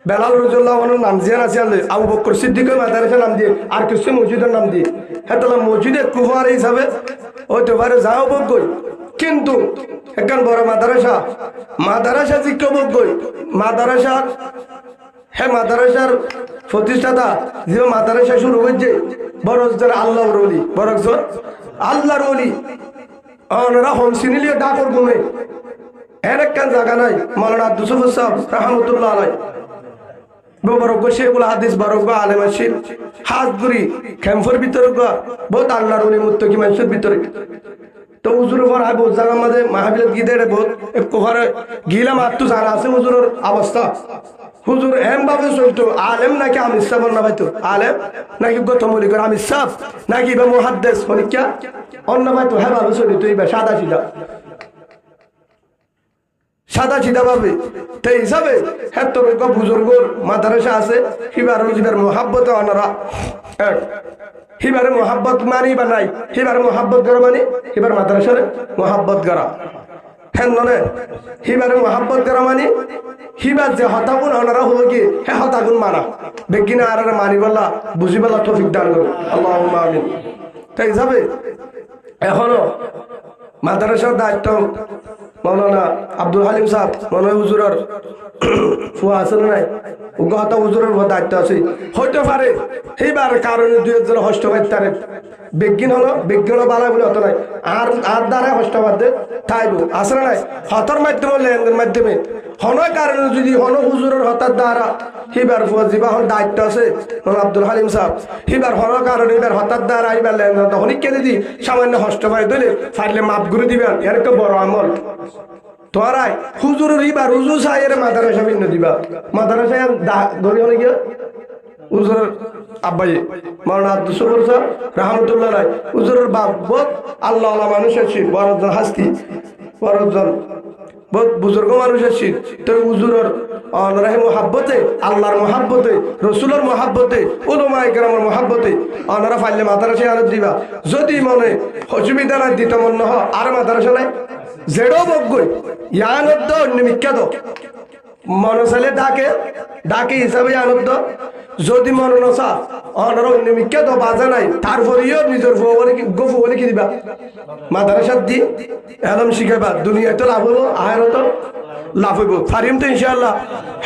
বেলাল রাদিয়াল্লাহু আনহু নাম জিয়ান আছে আবু বকর সিদ্দিক মাদ্রাসার নাম দিয়ে আর কিছু মসজিদের নাম দিয়ে হেতলা মসজিদে কুফার হিসাবে হতে পারে যাও বকই কিন্তু একখান বড় মাদ্রাসা শিক্ষক মাদ্রাসার মাদ্রাসার প্রতিষ্ঠাতা যে মাদ্রাসা শুরু হয়েছে বড় আল্লাহর ওলি বড় আল্লাহর ওলি ওনারা হোম সিনিলিয়ে ডাকর গুনে এর একখান জায়গা নাই মাওলানা আব্দুল সাফ সাহেব রহমতুল্লাহ আলাই বরক শেখুল হাদিস বরক আলেম আসিল হাত গুরি খেমফর ভিতরে বহুত আল্লাহর উনি মুত্তকি মানুষের ভিতরে তো হুজুর পর আই বহুত জায়গার মধ্যে মাহফিলত গিয়ে দেয় বহুত কোভারে গিলাম আর তো জানা আছে হুজুরের অবস্থা হুজুর এম ভাবে চলতো আলেম নাকি আমির সাহেব না ভাইতো আলেম নাকি গতমলি করে আমির সাহেব নাকি বা মুহাদ্দিস হনিকা অন্য ভাইতো হ্যাঁ ভাবে চলিত এইবার সাদা সিধা ভাবে তো হিসাবে হ্যাঁ তোর বুজুর্গর মাদ্রাসা আছে হিবার মোহাব্বতে অনারা এক হিবারে মোহাব্বত মানি বা নাই হিবার মোহাব্বত করা মানে হিবার মাদ্রাসারে মোহাব্বত করা হ্যাঁ ননে হিবারে মোহাব্বত করা মানে হিবার যে হতাগুন ওনারা হলো কি হ্যাঁ হতাগুন মানা বেগিনা আর মানি বললা বুঝি বললা তৌফিক দান করো আল্লাহুম্মা আমিন তাই যাবে এখনো মাদ্রাসার দায়িত্ব মৌলানা আব্দুল হালিম সাহেব মনে হয় হুজুরের ফুয়া আছে না নাই উগ্রহতা হুজুরের দায়িত্ব আছে হইতে পারে সেইবার কারণে দুই একজন হস্তবাদ বিজ্ঞান হলো বিজ্ঞান বালা বলে হতো নাই আর দ্বারা হস্তবাদ তাইব আছে না নাই হতর মাধ্যমে লেনদেন মাধ্যমে হন কারণে যদি হন হুজুরের হতার দ্বারা হিবার ফুয়া যিবা হন দায়িত্ব আছে আব্দুল হালিম সাহেব হিবার হন কারণে এবার হতার দ্বারা এবার লেনদেন তখন কে যদি সামান্য হস্তবাদ দিলে ফাইলে মাপ করে দিবেন এর একটা বড় আমল তোরাই হুজুরের ইবার হুজুর সাহের মাদ্রাসা ভিন্ন দিবা মাদ্রাসায় গড়ি হলে গিয়ে হুজুরের আব্বাই মাওলানা আব্দুল সবুর সাহেব রহমতুল্লাহ রায় হুজুরের বাপ বহুত আল্লাহ মানুষ আছে বড়জন হাস্তি বড়জন বহুত বুজুর্গ মানুষ আছে তো হুজুরের অনরাহে মোহাব্বতে আল্লাহর মোহাব্বতে রসুলের মোহাব্বতে উলামায়ে কেরামের মোহাব্বতে অনরা ফাইলে মাদ্রাসায় আনত দিবা যদি মনে অসুবিধা নাই দিতে মন নহ আর মাদ্রাসা নাই জেডো বকগই ইয়ানদ্দ নিমিক্কাদ মনসালে ডাকে হিসাবে আনন্দ যদি মন নসা অনর নিমিক্কাদ বাজা নাই তারপরেও নিজের গফু বলে কি দিবা মাদ্রাসাত দি একদম শিখাইবা দুনিয়াতে লাভ হইব আখিরাতে লাভ হইব ফারিম তো ইনশাআল্লাহ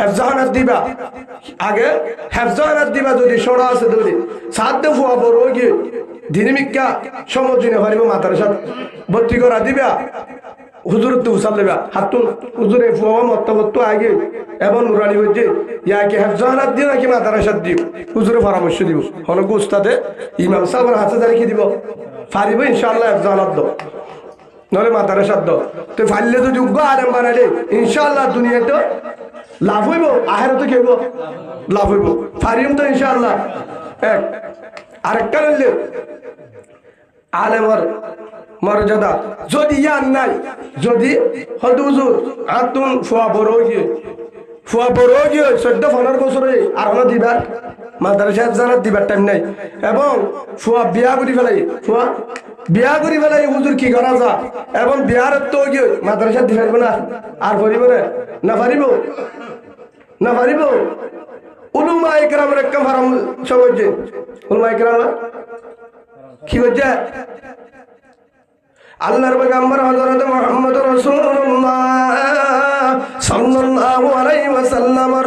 হেফজাহানাত দিবা আগে হেফজাহানাত দিবা যদি সরা আছে ধরে সাধ্য ফুয়া বড় গিয়ে দিনমিক্কা সমজিনে পারিব মাদ্রাসাত ভর্তি করা দিবা হুজুর তো উসাল দেবা হাতুন হুজুরে ফুয়া মত আগে এবং নুরানি হইছে ইয়াকে হেফজাহানাত দিও নাকি মাদ্রাসাত দিও হুজুরে পরামর্শ দিব হলো উস্তাদে ইমাম সাহেবের হাতে দাঁড়িয়ে দিব পারিব ইনশাআল্লাহ হেফজাহানাত দাও নলে মাদ্রাসাত দাও তো ফাইলে তো যোগ্য আলেম বানালে ইনশাআল্লাহ দুনিয়াতে লাভ হইব আখিরাতে কি হইব লাভ হইব পারিম তো ইনশাআল্লাহ এক আরেকটা হইলে আলেমর মর্যাদা যদি ইয়ান নাই যদি হয়তো হুজুর আতুন ফুয়া বড় গিয়ে 14-15 বছরে আর হলো দিবার মাদ্রাসা জানাত দিবার টাইম নাই এবং ফুয়া বিয়া করি ফেলাই হুজুর কি করা যা এবং বিয়ার তো গিয়ে মাদ্রাসা দি পারবে না আর পারিব না পারিব উলামায়ে কেরামের একটা হারাম সবজে উলামায়ে কেরাম কি হচ্ছে আল্লাহর পয়গম্বর হযরত মুহাম্মদ রাসূলুল্লাহ সাল্লাল্লাহু আলাইহি ওয়াসাল্লামের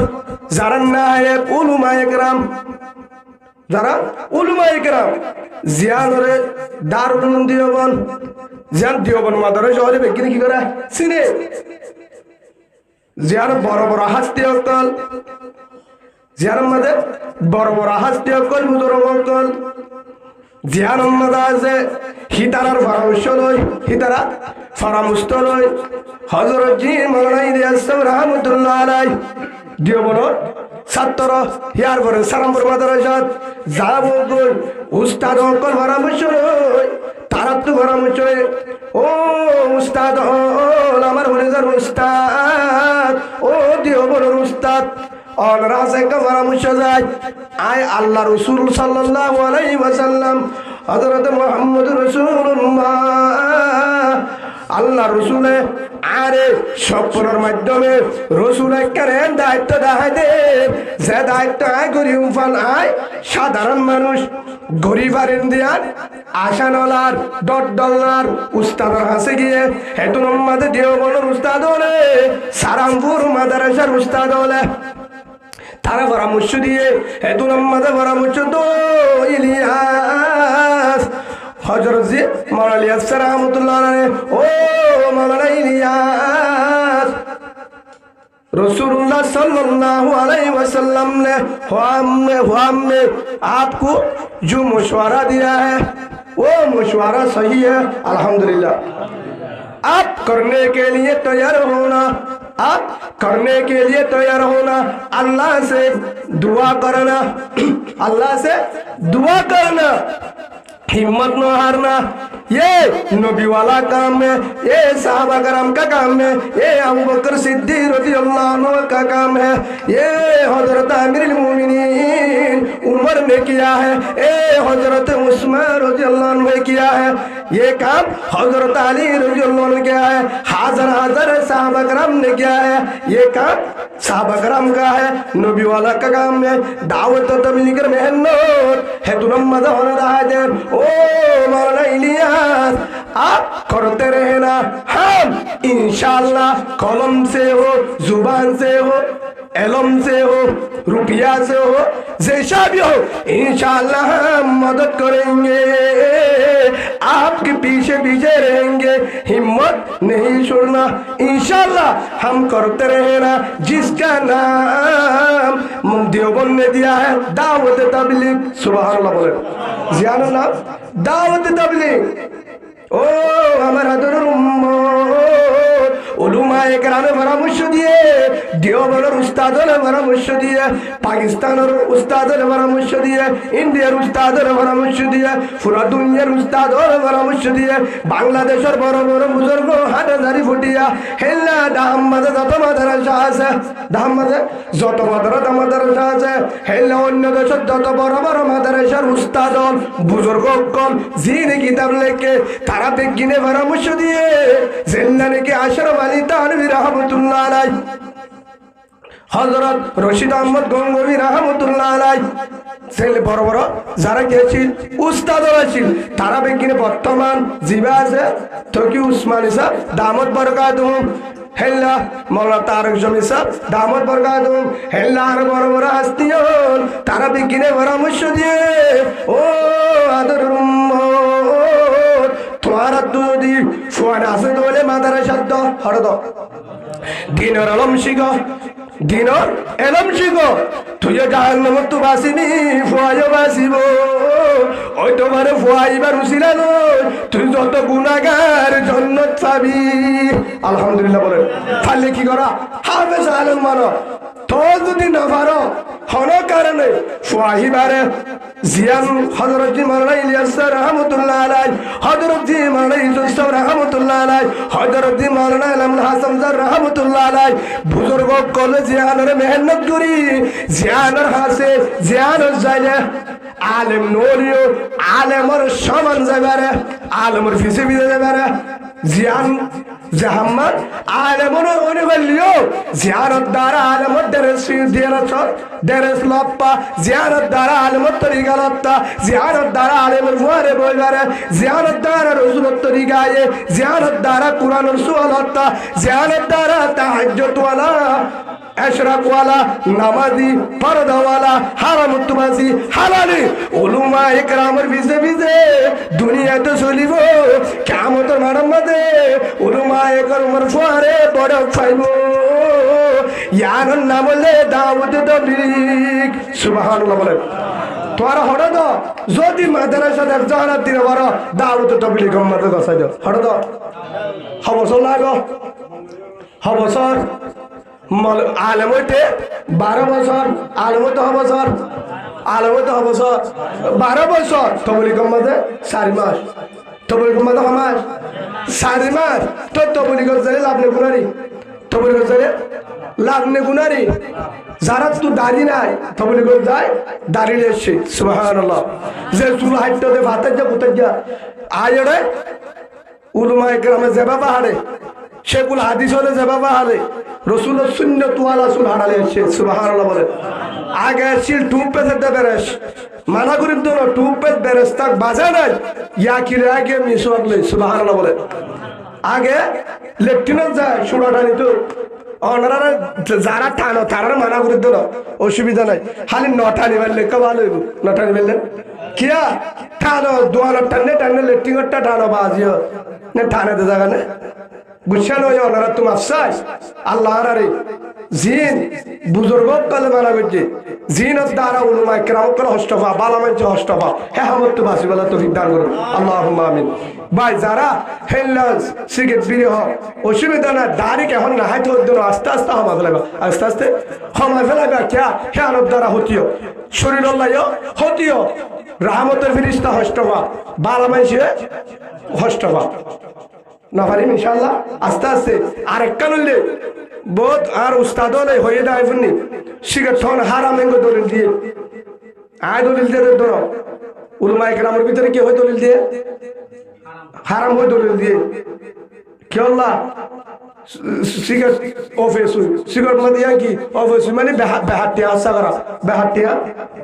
যারা নায়েব উলামায়ে কেরাম জিয়ানরে দারুল উলুম দিওবন মাদ্রাসা শহরে বেকিনে কি করে চিনে জিয়ার বড় বড় হাস্তি অকল জিয়ার মধ্যে বড় বড় হাস্তি অকল বুজুর্গ অকল জিয়ার মধ্যে আছে হিতারার পরামর্শ লই হযরত জি মাওলানা ইলিয়াস রাহমাতুল্লাহ আলাইহি দিওবনের ছাত্র হিয়ার পরে সারামপুর মাদ্রাসাত যাব গই উস্তাদ অকল পরামর্শ লই তারা তো পরামর্শ ও উস্তাদ আমার হুজুর উস্তাদ ও দিওবনের উস্তাদ অনরা থেকে পরামর্শ যায় আয় আল্লাহ রাসূল সাল্লাল্লাহু আলাইহি ওয়াসাল্লাম হযরত মুহাম্মদ রাসূলুল্লাহ আল্লাহ রসুলে আরে সফরের মাধ্যমে রসুল করেন দায়িত্ব দেখাইতে যে দায়িত্ব আয় গরিব ফান আয় সাধারণ মানুষ গরিবারের দিয়ার আশানলার $10 উস্তাদের কাছে গিয়ে হেতু নম্মাদে দেওবনের উস্তাদ হলে সারামপুর মাদ্রাসার উস্তাদ হলে তারা পরামর্শ দিয়ে হেতু নম্মাদে পরামর্শ তো ইলিয়াস হযরত জি মাওলানা ইলিয়াস রাহমাতুল্লাহ আলাইহি ও মাওলানা ইলিয়াস रसूलुल्लाह सल्लल्लाहु अलैहि वसल्लम ने हमें आपको जो मशवरा दिया है वो मशवरा सही है, अल्हम्दुलिल्लाह। आप करने के लिए तैयार होना, आप करने के लिए तैयार होना, अल्लाह से दुआ करना, अल्लाह से दुआ करना, हिम्मत न हारना। ये नबी वाला काम है, ये सहाबा करम का काम है, ये अबू बकर सिद्दीक रज़ियल्लाहु अन्हु का काम है, ये हजरत अमीरुल मोमिनीन उमर ने किया है, ये हजरत उस्मान रज़ियल्लाहु अन्हु ने किया है, ये काम हजरत अली रज़ियल्लाहु अन्हु ने किया है, हजार सहाबा करम ने किया है, ये काम सहाबा करम का है, नबी वाला का काम है। दावत और तबलीग में मेहनत है तुम मजा होना दादे। ओ मौलाना इलियास आप करते रहना, हम इंशाअल्लाह कलम से हो, जुबान से हो, इल्म से हो, रुपया से हो, जैसा भी हो, इंशाअल्लाह हम मदद करेंगे, आपके पीछे पीछे रहेंगे, हिम्मत नहीं छोड़ना, इंशाअल्लाह हम करते रहना। जिसका नाम देवबंद ने दिया है दावत तबलीग, सुभान अल्लाह बोले, जियानो नाम दावत तबलीग। ओ আমার আদরের উম্মত, উলামায়ে কেরামে পরামর্শ দিয়ে, দেওবন্দের উস্তাদরা পরামর্শ দিয়ে, পাকিস্তানের উস্তাদরা পরামর্শ দিয়ে, ইন্ডিয়ার উস্তাদরা পরামর্শ দিয়ে, পুরো দুনিয়ার উস্তাদরা পরামর্শ দিয়ে, বাংলাদেশের বড় বড় বুজুর্গ হাটহাজারি ফুটিয়া হেল্লা দাহাম্মাদে যত মাদ্রাসা আছে, দাহাম্মাদে যত মাদ্রাসা আছে, হেল্লা অন্য দেশের যত বড় বড় মাদ্রাসার উস্তাদ বুজুর্গ কম জিনে কিতাব লেখে তারা বিজ্ঞানে পরামর্শ দিয়ে জেন্নানে কে আশরাফ আলী তানভী রাহমাতুল্লাহ আলাইহি, হযরত রশিদ আহমদ গঙ্গোহী রাহমাতুল্লাহ আলাইহি, ছেলে বড় বড় যারা গেছিল উস্তাদরা ছিল তারা বিজ্ঞানে বর্তমান জীবে আছে তকি উসমানী সাহেব দামত বরকাতুহুম, হেল্লা মৌলানা তারেক জমি সাহেব দামত বরকাতুহুম, হেল্লা আর বড় বড় হাস্তিয়ন তারা বিজ্ঞানে পরামর্শ দিয়ে। ও আদরের উম্মত, তোমার যদি ফুয়ান আছে বলে মাদ্রাসা হরদ দিনের আলম শিখো, দিনের এলম শিখো, তুই জাহান্নামত তো বাসিনি, ফুয়াইও বাসিব, ওই তোমার ফুয়াইবার উসিলা নয়, তুই যত গুনাহগার জান্নাত পাবি, আলহামদুলিল্লাহ বলে। তাহলে কি করা, হাফেজ আলেম মানো, তো যদি না পারো হন কারণে ফুয়াইবারে জিয়ান হযরত মাওলানা ইলিয়াস রাহমাতুল্লাহ আলাইহি, হযরত মাওলানা ইউসুফ রাহমাতুল্লাহ আলাইহি, হযরত মাওলানা আলম হাসান রাহমাতুল্লাহ আলাইহি বুজুর্গ কলে জিয়ানের মেহনত করি, জিয়ানের হাসে জিয়ানের জায়গা আলেম নলিও আলেমর সমান যাবারে, আলেমর ফিসে বিদে যাবারে, জিয়ান জাহাম্মদ আলেমর অনিবাল্য জিয়ারত দ্বারা আলেমর দেরেস লপ্পা, জিয়ারত দ্বারা আলেমর তরিকা লপ্তা, জিয়ারত দ্বারা আলেমর মুয়ারে বইবারে, জিয়ারত দ্বারা রসুলত তরিকায়ে, জিয়ারত দ্বারা কুরআনের সুয়ালতা, জিয়ারত দ্বারা তাহাজ্জুদ ওয়ালা এশরাক ওয়ালা নামাজি পর্দা ওয়ালা হারামুত্তবাজি হালালি উলামা ইকরামের বিজে বিজে দুনিয়াতে চলিব, কিয়ামতের মাঠে উলামা ইকরামের ফুয়ারে বড় পাইব, ইয়ার নাম হলে দাওয়াত তাবলীগ, সুবহানাল্লাহ বলেন। তোরা হড় দ যদি মাদ্রাসা দেখ জাহানাত দিনে বড় দাওয়াত তাবলীগ গম্মতে গসাই দাও, হড় দ হবসর লাগো, হবসর আলেম হইতে 12 বছর, আলেম হইতে হবসর, আলেম হইতে হবসর 12 বছর, তাবলীগ গম্মতে 4 মাস, তাবলীগ গম্মতে মাস 4 মাস, তো তাবলীগ গজলে লাভ নে গুনারি, তাবলীগ গজলে লাভ নে গুনারি, যারা তো দাড়ি নাই তাবলীগ যায় দাড়ি লেছে, সুবহানাল্লাহ, যে চুল হাইতে দে ভাতে যা পুতে যা আয়রে উলামা ইকরামে যাবা বাহারে, শেখুল হাদিস হলে যাবা বাহারে, রসুলের সুন্নত ওয়ালা চুল হারালে এসে, সুবহানাল্লাহ বলে। আগে ছিল টুপেতে দে বেরেস, মানা করিম তো টুপেত বেরেস তাক বাজা নাই, ইয়া কিলে আগে মিসওয়াক লই, সুবহানাল্লাহ বলে। আগে লেফটিনেন্ট যায় সুড়াটা নিত, ওনারা যারা টানো তারা মানা করে দিল, অসুবিধা নাই, খালি নটা নিবেন লেখা ভালো হইব, নটা নিবেন কিয়া টানো দোয়ানোর টানে টানে লেফটিনেন্টটা টানো বাজিও না টানে দে জায়গা না গুছানো ওনারা তোমার চাই আল্লাহ রে জিন বুজুর্গ কলে মানা করছে জিনের দ্বারা উলুমা কেরাম করে হস্তফা বালা মানছে হস্তফা হ্যাঁ হামত বাসি বলা তো বিজ্ঞান করুন আল্লাহুম্মা আমিন। ভাই যারা হেল্লাস সিগারেট বিড়ি হ অসুবিধা না দাড়ি কেমন না হাইতে হদ্দ আস্তে আস্তে হমা ফেলাবে আস্তে আস্তে হমা ফেলাবে কে হ্যাঁ দ্বারা হতিও শরীর আল্লাহ হতিও রাহমতের ফিরিস্তা হস্তফা বালা মানছে হস্তফা না পারিম ইনশাআল্লাহ আস্তে আস্তে আর একটা নইলে বহুত আর উস্তাদ হলে হয়ে দেয় ফুননি সিগারেট থন হারাম এঙ্গ দলিল দিয়ে আয় দলিল দিয়ে ধরো উলমা ইকরামের ভিতরে কি হয় দলিল দিয়ে হারাম হয় দলিল দিয়ে কি আল্লাহ সিগারেট অফিস সিগারেট মধ্যে কি অফিস মানে বেহাটিয়া হাসা করা বেহাটিয়া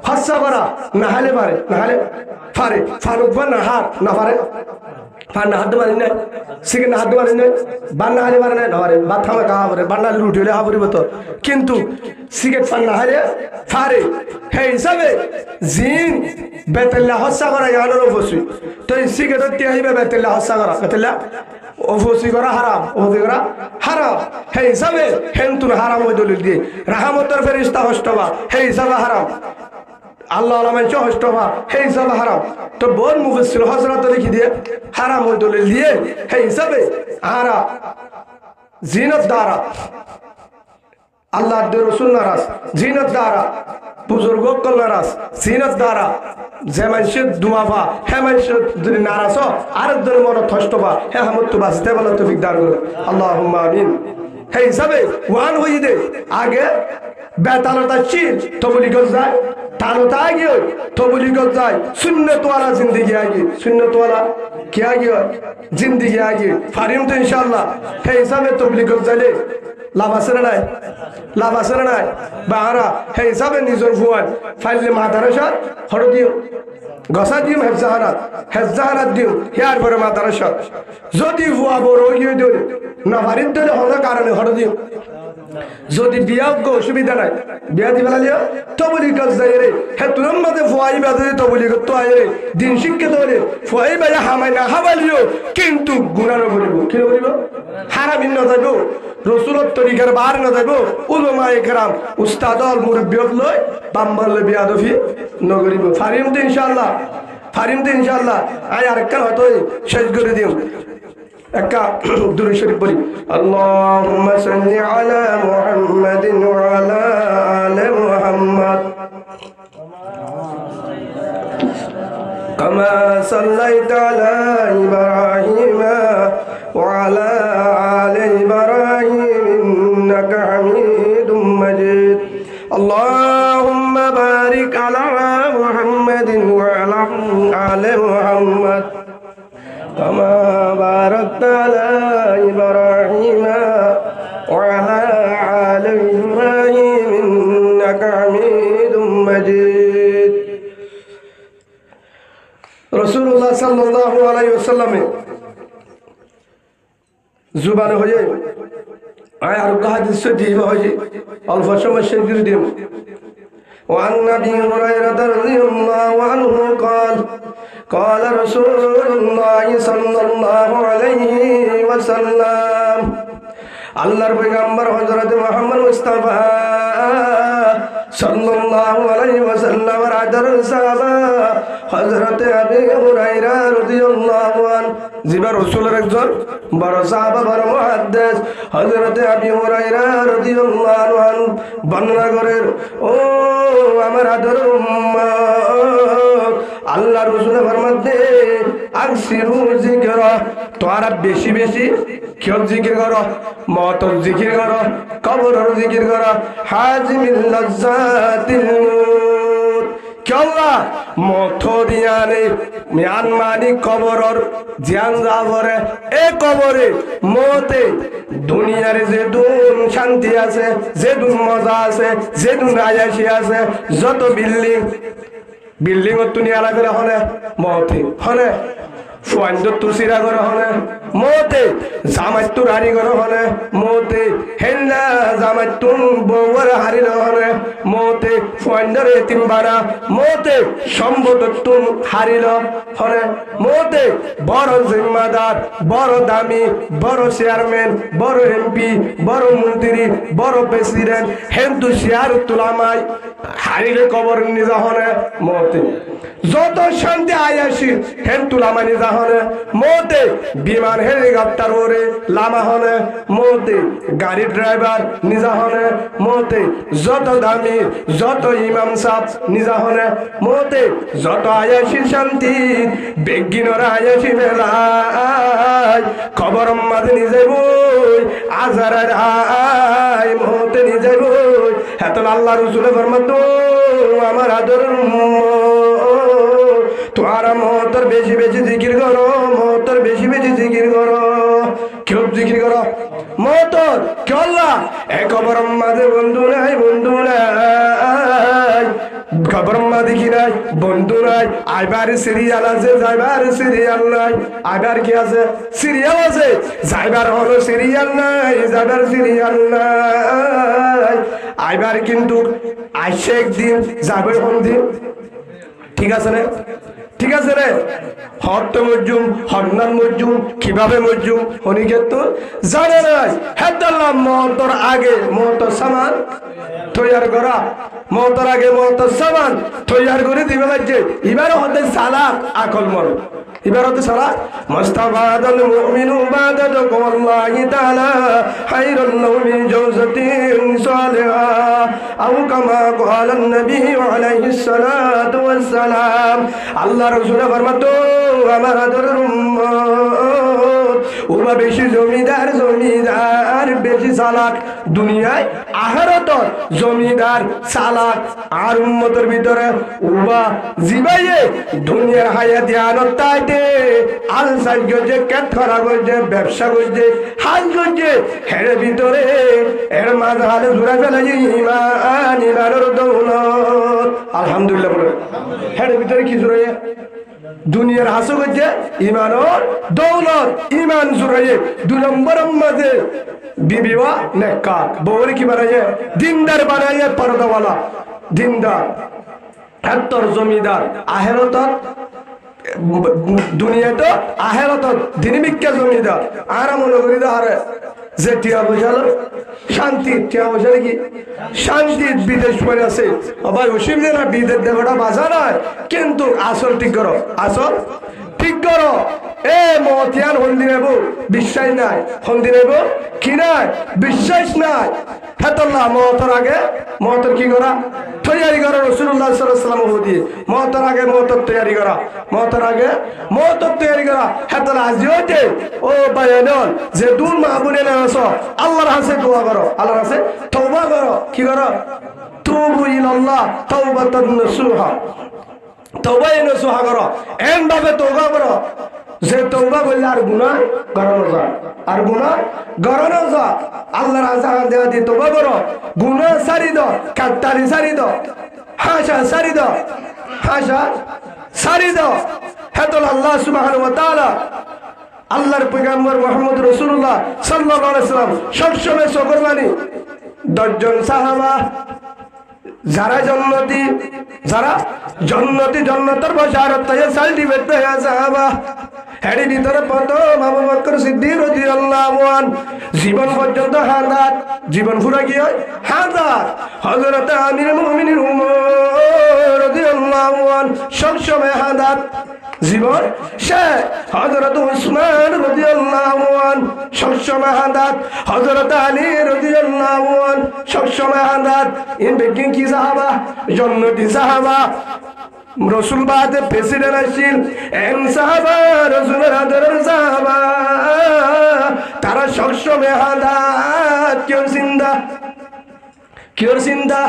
হাসা করা না হলে পারে না হলে পারে ফারুক বা না হার না পারে ফার না হাত মারি নাই সিগারেট না হাত মারি নাই বান্না হারে মারে নাই না পারে বা থামে কাহা পরে বান্না লুটি হলে হা পরিব তো কিন্তু সিগারেট ফার না হারে ফারে হে হিসাবে জিন বেতেল্লা হসা করা ইয়ানোর অবশ্যই তো এই সিগারেট দিয়ে আহিবে বেতেল্লা হসা করা বেতেল্লা অবশ্যই করা হারাম অবশ্যই করা হারাম হে হিসাবে হেন্তুন হারাম ওই দলিল দিয়ে রাহমতের ফেরেশতা হস্তবা হে হিসাবে হারাম আল্লাহ আলামিন হস্তবা হে হিসাবে হারাম তো বল মুফাসসির হযরত লিখি দিয়ে হারাম ওই দলিল দিয়ে হে হিসাবে হারাম জিনত দ্বারা আল্লাহ রাসূল নারাজ জিনত দ্বারা বুজুর্গ কল নারাজ জিনত দ্বারা যে মানুষের দুয়াবা হে মানুষের যদি নারাজ আর একজন মন থষ্টবা হে হামত বাঁচতে বলে তো বিজ্ঞান করো আল্লাহুম্মা আমিন। হে হিসাবে ওয়ান হয়ে দে আগে বেতালতা চিল তবলি গজ যায় তালতা আগে তবলি গজ যায় সুন্নত ওয়ালা জিন্দেগি আগে সুন্নত ওয়ালা কি আগে জিন্দেগি আগে ফারিম তো ইনশাআল্লাহ। হে হিসাবে তবলি গজ যাইলে লাভ আছে না নাই লাভ আছে না নাই বাহারা হে হিসাবে নিজের ভুয়ান ফাইলে মাদারসা হর দিও গসা দিম হেফজাহারাত দিম হিয়ার পরে মাদারসা যদি ভুয়া বড় ইয়ে দিও না ফারিম তো হলো কারণে হর দিও যদি বিয়া অসুবিধা নাই বিয়া দি ফেলালিও তবলি কাজ যাই রে হে তুরম মধ্যে ফুয়াই বাদে তবলি করতে আয় রে দিন শিক্ষিত হলে ফুয়াই বাইয়া হামাই না হাবালিও কিন্তু গুনার করিব কি করিব হারামিন না যাইব রসুলত তরিকার বার না যাইব উলামা ইকরাম উস্তাদ আল মুরব্বিয়ক লই বাম্বাল বিয়াদফি নগরিব ফারিম তো ইনশাআল্লাহ ফারিম তো ইনশাআল্লাহ আয় আরেকটা হয়তো শেষ করে দিও একটা দুরূদ শরীফ পড়ি আল্লাহুম্মা সাল্লি আলা মুহাম্মাদিন ওয়া আলা আলি মুহাম্মাদ কামা সাল্লাইতা আলা ইব্রাহিম ওয়া আলা আলি ইব্রাহিম ইন্নাকা হামিদুম মাজিদ আল্লাহুম্মা বারিক আলা মুহাম্মাদিন ওয়া আলা আলি মুহাম্মাদ كما باركت على إبراهيم وعلى آل إبراهيم إنك حميد مجيد رسول الله صلى الله عليه وسلم زبان হয়ে আয় আর হাদিস দিয়ে হয়ে অল্প সময় শেষ করে দিই وعن أبي هريرة رضي الله عنه قال قال رسول الله صلى الله عليه وسلم আল্লাহর পয়গম্বর হযরত মুহাম্মদ মুস্তাফা সাল্লাল্লাহু আলাইহি ওয়াসাল্লামের আদরের সাহাবা হযরত আবু হুরায়রা রাদিয়াল্লাহু আনহু যিনি রাসূলের একজন বড় সাহাবা বড় মুহাদ্দিস হযরত আবু হুরায়রা রাদিয়াল্লাহু আনহু বর্ণনা করেন ও আমার আদরের উম্মত আল্লাহ রাসূলের ফরমাতে আকসিরু যিকরা তোমরা বেশি বেশি কি জিকির করো মওতর জিকির করো কবরের জিকির করো হাজিমিল লাজ্জাতিল মউত কেলা মথরিয়ানে মিয়ানমারি কবরের জিয়ান যাবরে এ কবরে মতে দুনিয়ার যে দুন শান্তি আছে যে দুন মজা আছে যে দুন আয়াসি আছে যত বিল্ডিং বিল্ডিং তুনি আলাদা হলে মতে হলে ফুয়ান্দ তুসিরা করে হলে মতে জামাইতুর হারি করে হলে মতে হেন্না জামাইতুন বউর হারি হলে মতে ফুয়ান্ডর এতিম বাড়া মতে সম্বদতুন হারিল হলে মতে বড় জিম্মাদার বড় দামি বড় চেয়ারম্যান বড় এমপি বড় মন্ত্রী বড় প্রেসিডেন্ট হেন্দু শেয়ার তুলামাই হারিলে কবর নিজা হলে মতে যত শান্তি আয়াসি হেন তুলামা নিজা হলে মতে বিমান হেলিকপ্টার ওরে লামা হলে মতে গাড়ি ড্রাইভার নিজা হলে মতে যত দামি যত ইমাম সাহ নিজা হলে মতে যত আয়াসি শান্তি বেগিনরা আয়াসি মেলায় খবর মাঝে নিজে বই আজারের আয় মতে নিজে বই এত আল্লাহ রসুলের ফরমাত আমার আদর তোমার মহতর বেশি বেশি জিকির করো মহতর বেশি বেশি জিকির করো কেউ জিকির করো মহতর কেল্লা এ খবর মাঝে বন্ধু নাই বন্ধু নাই খবর মাঝে কি নাই বন্ধু নাই আইবার সিরিয়াল আছে যাইবার সিরিয়াল নাই আইবার কি আছে সিরিয়াল আছে যাইবার হলো সিরিয়াল নাই যাইবার সিরিয়াল নাই আইবার কিন্তু আইসে একদিন যাবে কোন দিন ঠিক আছে রে ঠিক আছে রে হরত মজুম হন্নান মজুম কিভাবে মজুম হনিকে তো জানে নাই হেদাল্লাহ মহতর আগে মহতর সামান তৈয়ার করা মহতর আগে মহতর সামান তৈয়ার করে দিবে লাগছে এবার হতে সালাক আকল মর এবার হতে সালাক মুস্তাফাদাল মুমিনু বাদাত কওয়াল্লাহি তাআলা খায়রুন মিন জাওজাতিন সালিহা আও কামা ক্বালান নবী আলাইহিস সালাতু ওয়াস সালাম আল্লাহ রাসূল ফরমাতো আমার আদরের উম্মত ওরা বেশি জমিদার জমিদার বেশি চালাক দুনিয়ায় আখিরাত জমিদার চালাক আর উম্মতের ভিতরে ওরা জিবাইয়ে দুনিয়ার হায়াতে আনত তাইতে আল সাইজ যে কেট করা গজে ব্যবসা গজে হাল গজে এর ভিতরে এর মাঝে হালে জুড়া ফেলে ইমান ইমানের দৌলত আলহামদুলিল্লাহ বলে এর ভিতরে কি জুড়ে দুনিয়ার হাসু গজে ইমানের দৌলত ইমান জুড়ে দুই নম্বরের মাঝে বিবিওয়া নেকা বউরে কি বানাইয়ে দিনদার বানাইয়ে পর্দাওয়ালা দিনদার এত্তর জমিদার আখিরাত দুনিয়াতে আখিরাত দিনবিক্কা জমিদার আরাম নগরী দারে যে টিয়া বুঝালো শান্তি টিয়া বুঝালে কি শান্তি বিদেশ পড়ে আছে ভাই অসুবিধা না বিদেশ দেওয়াটা বাজা নয় কিন্তু আসল ঠিক করো আসল ঠিক করো এ মতিয়ান হন্দি নেব বিশ্বাস নাই হন্দি নেব কি নাই বিশ্বাস নাই হেতল্লাহ মহতর আগে মহতর কি করা তৈয়ারি করা রাসূলুল্লাহ সাল্লাল্লাহু আলাইহি ওয়াসাল্লাম দিয়ে মহতর আগে মহতর তৈয়ারি করা মহতর আগে মহতর তৈয়ারি করা হেতল্লাহ আজিওতে ও বায়ানল যে দুল মাহবুনে না আছো আল্লাহর কাছে দোয়া করো আল্লাহর কাছে তওবা করো কি করো তুবু ইলাল্লাহ তাওবাতান নসুহা তওবা নসুহা করো এন ভাবে তওবা করো যে তওবা করলে আর গুনাহ করানো যায় আর গুনাহ করানো যায় আল্লাহর আযাব দেওয়া দিয়ে তওবা করো গুনাহ সারি দাও কাটারি সারি দাও হাসা সারি দাও হাসা সারি দাও হেতল আল্লাহ সুবহানাহু ওয়া তাআলা আল্লাহর পয়গম্বর মুহাম্মদ রাসূলুল্লাহ সাল্লাল্লাহু আলাইহি ওয়াসাল্লাম সবসময় সবরমানি 10 জন সাহাবা যারা জন্নতি জান্নাতের বশারত তাই সার্টিফিকেট দেয়া সাহাবা এর ভিতরে প্রথম আবু বকর সিদ্দিক রাদিয়াল্লাহু আনহু জীবন পর্যন্ত হায়াত জীবন পুরা কি হয় হায়াত হযরত আমিরুল মুমিনিন উমর রাদিয়াল্লাহু আনহু সবসময় হায়াত জীবন সে হযরত উসমান রাদিয়াল্লাহু আনহু সবসময় হায়াত হযরত আলী রাদিয়াল্লাহু আনহু সবসময় হায়াত ইন বেকিং কি সাহাবা জান্নাতি সাহাবা রসুল বাদে প্রেসিডেন্ট আসছিল এন সাহাবা রসুলের আদরের সাহাবা তারা সবসময় হায়াত কেউ চিন্তা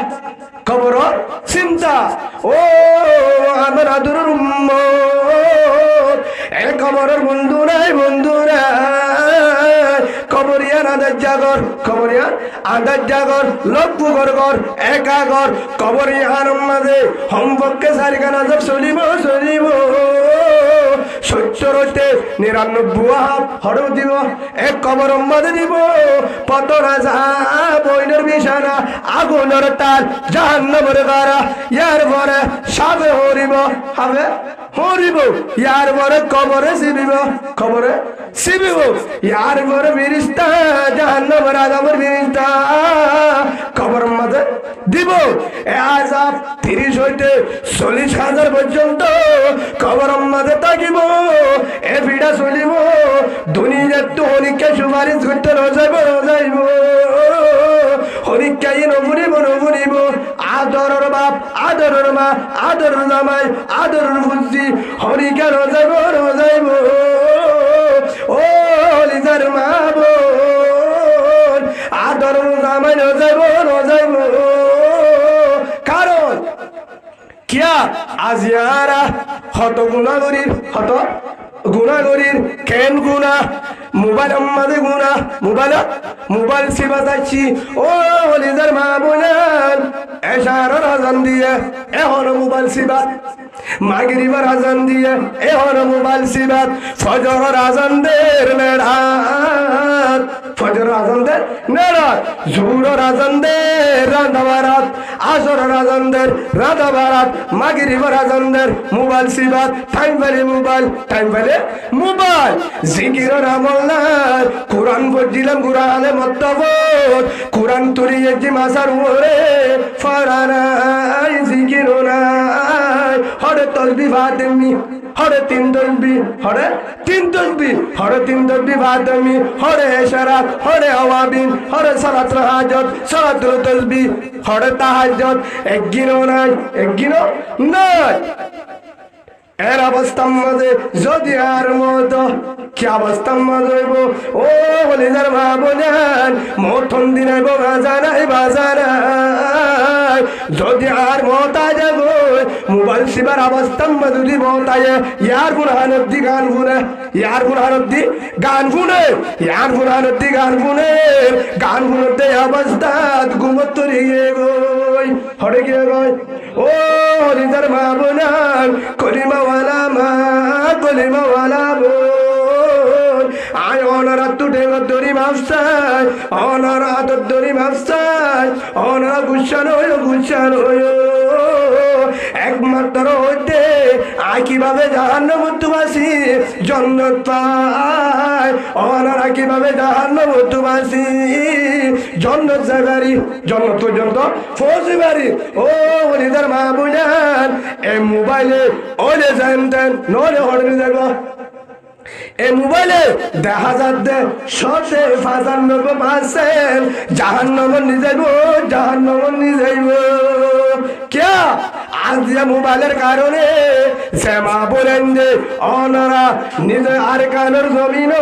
খবর চিন্তা ও আমার আদরের উম্মত এ খবরের বন্ধু নাই খবরিয়ান আদার জাগর লক্ষ্য কর একাগর খবরিয়ান মাঝে হোমপক্ষে সারিখানা সব চলিব 70 হইতে 99 হরো দিব এক কবর মধ্যে দিব পতরা যা বইনের বিছানা আগুনের তার জাহান্নামের গারা ইয়ার পরে সাবে হরিব হবে হরিব ইয়ার পরে কবরে শিবিব কবরে শিবিব ইয়ার পরে ফেরেশতা জাহান্নামের আযাবের ফেরেশতা কবর মধ্যে দিব এ আযাব 30 হইতে 40,000 পর্যন্ত কবর মধ্যে থাকিব এ ভিড়া চলিব দুনিয়ার তো অনেককে সুপারিশ করতে রোজাইব হরিকাই নবুনিব আদরের বাপ আদরের মা আদরের জামাই আদরের বুঝি হরিকা রোজাইব ও লিজার মা বোন আদরের জামাই রোজাইব কারণ কিয়া আজিয়ারা হত গুণাগরির কেন গুণা মোবাইল আমাদের গুণা মোবাইল সেবা যাচ্ছি ও লিজার মা বোনান এশারার আজান দিয়ে এখন মোবাইল সেবা মাগরিবের আজান দিয়ে এখন মোবাইল সেবা ফজরের আজান দের নেড়াত ফজরের আজান দের নেড়াত জোহরের আজান দের রাধাবারাত আসরের আজান দের রাধাবারাত মাগরিবের আজান দের মোবাইল সেবা টাইম পেলে মোবাইল জিকিরের আমল নাই কোরআন পড়ছিলাম কোরআনে মতবত কোরআন তুলিয়েছি মাসার উপরে ফারানাই জিকির নাই হরে তসবি ফাতেমি হরে তিন তসবি ফাতেমি হরে ইশরাক হরে আওয়াবিন হরে সালাত হাজত সালাতুল তসবি হরে তাহাজ্জুদ একগিনো নাই এর অবস্থার মাঝে যদি আর মতো কি অবস্থার মাঝে হইব ও বলে যার মা বোনেন মতন দিন বাজার যদি আর মতা যাব মোবাইল শিবার অবস্থার মাঝে যদি মতায় ইয়ার বুরহানদ্দি গান শুনে অবস্থা ঘুমত রিয়ে গই হরে গিয়ে গই ও হরিদার মা বোনান কলিমাওয়ালা বোন আয় অনারা তুটে দরি মাফসাই অনারা দরি মাফসাই অনারা গুছানো একমাত্র হইতে আয় কিভাবে জাহান্নাম তুমাসি জান্নাত পায় অনারা কিভাবে জাহান্নাম তুমাসি জান্নাত যাবারি জান্নাত পর্যন্ত পৌঁছবারি ও হরিদার মা বুঝান এই মোবাইলে ওলে জানতেন নলে হড়নি যাবো এই মোবাইলে দেখা যাচ্ছে 95% জাহান্নাম নিয়ে যাইব क्या आज মোবাইলের কারণে শ্যামা বলেন যে অনারা নিজের আর কানের জমিন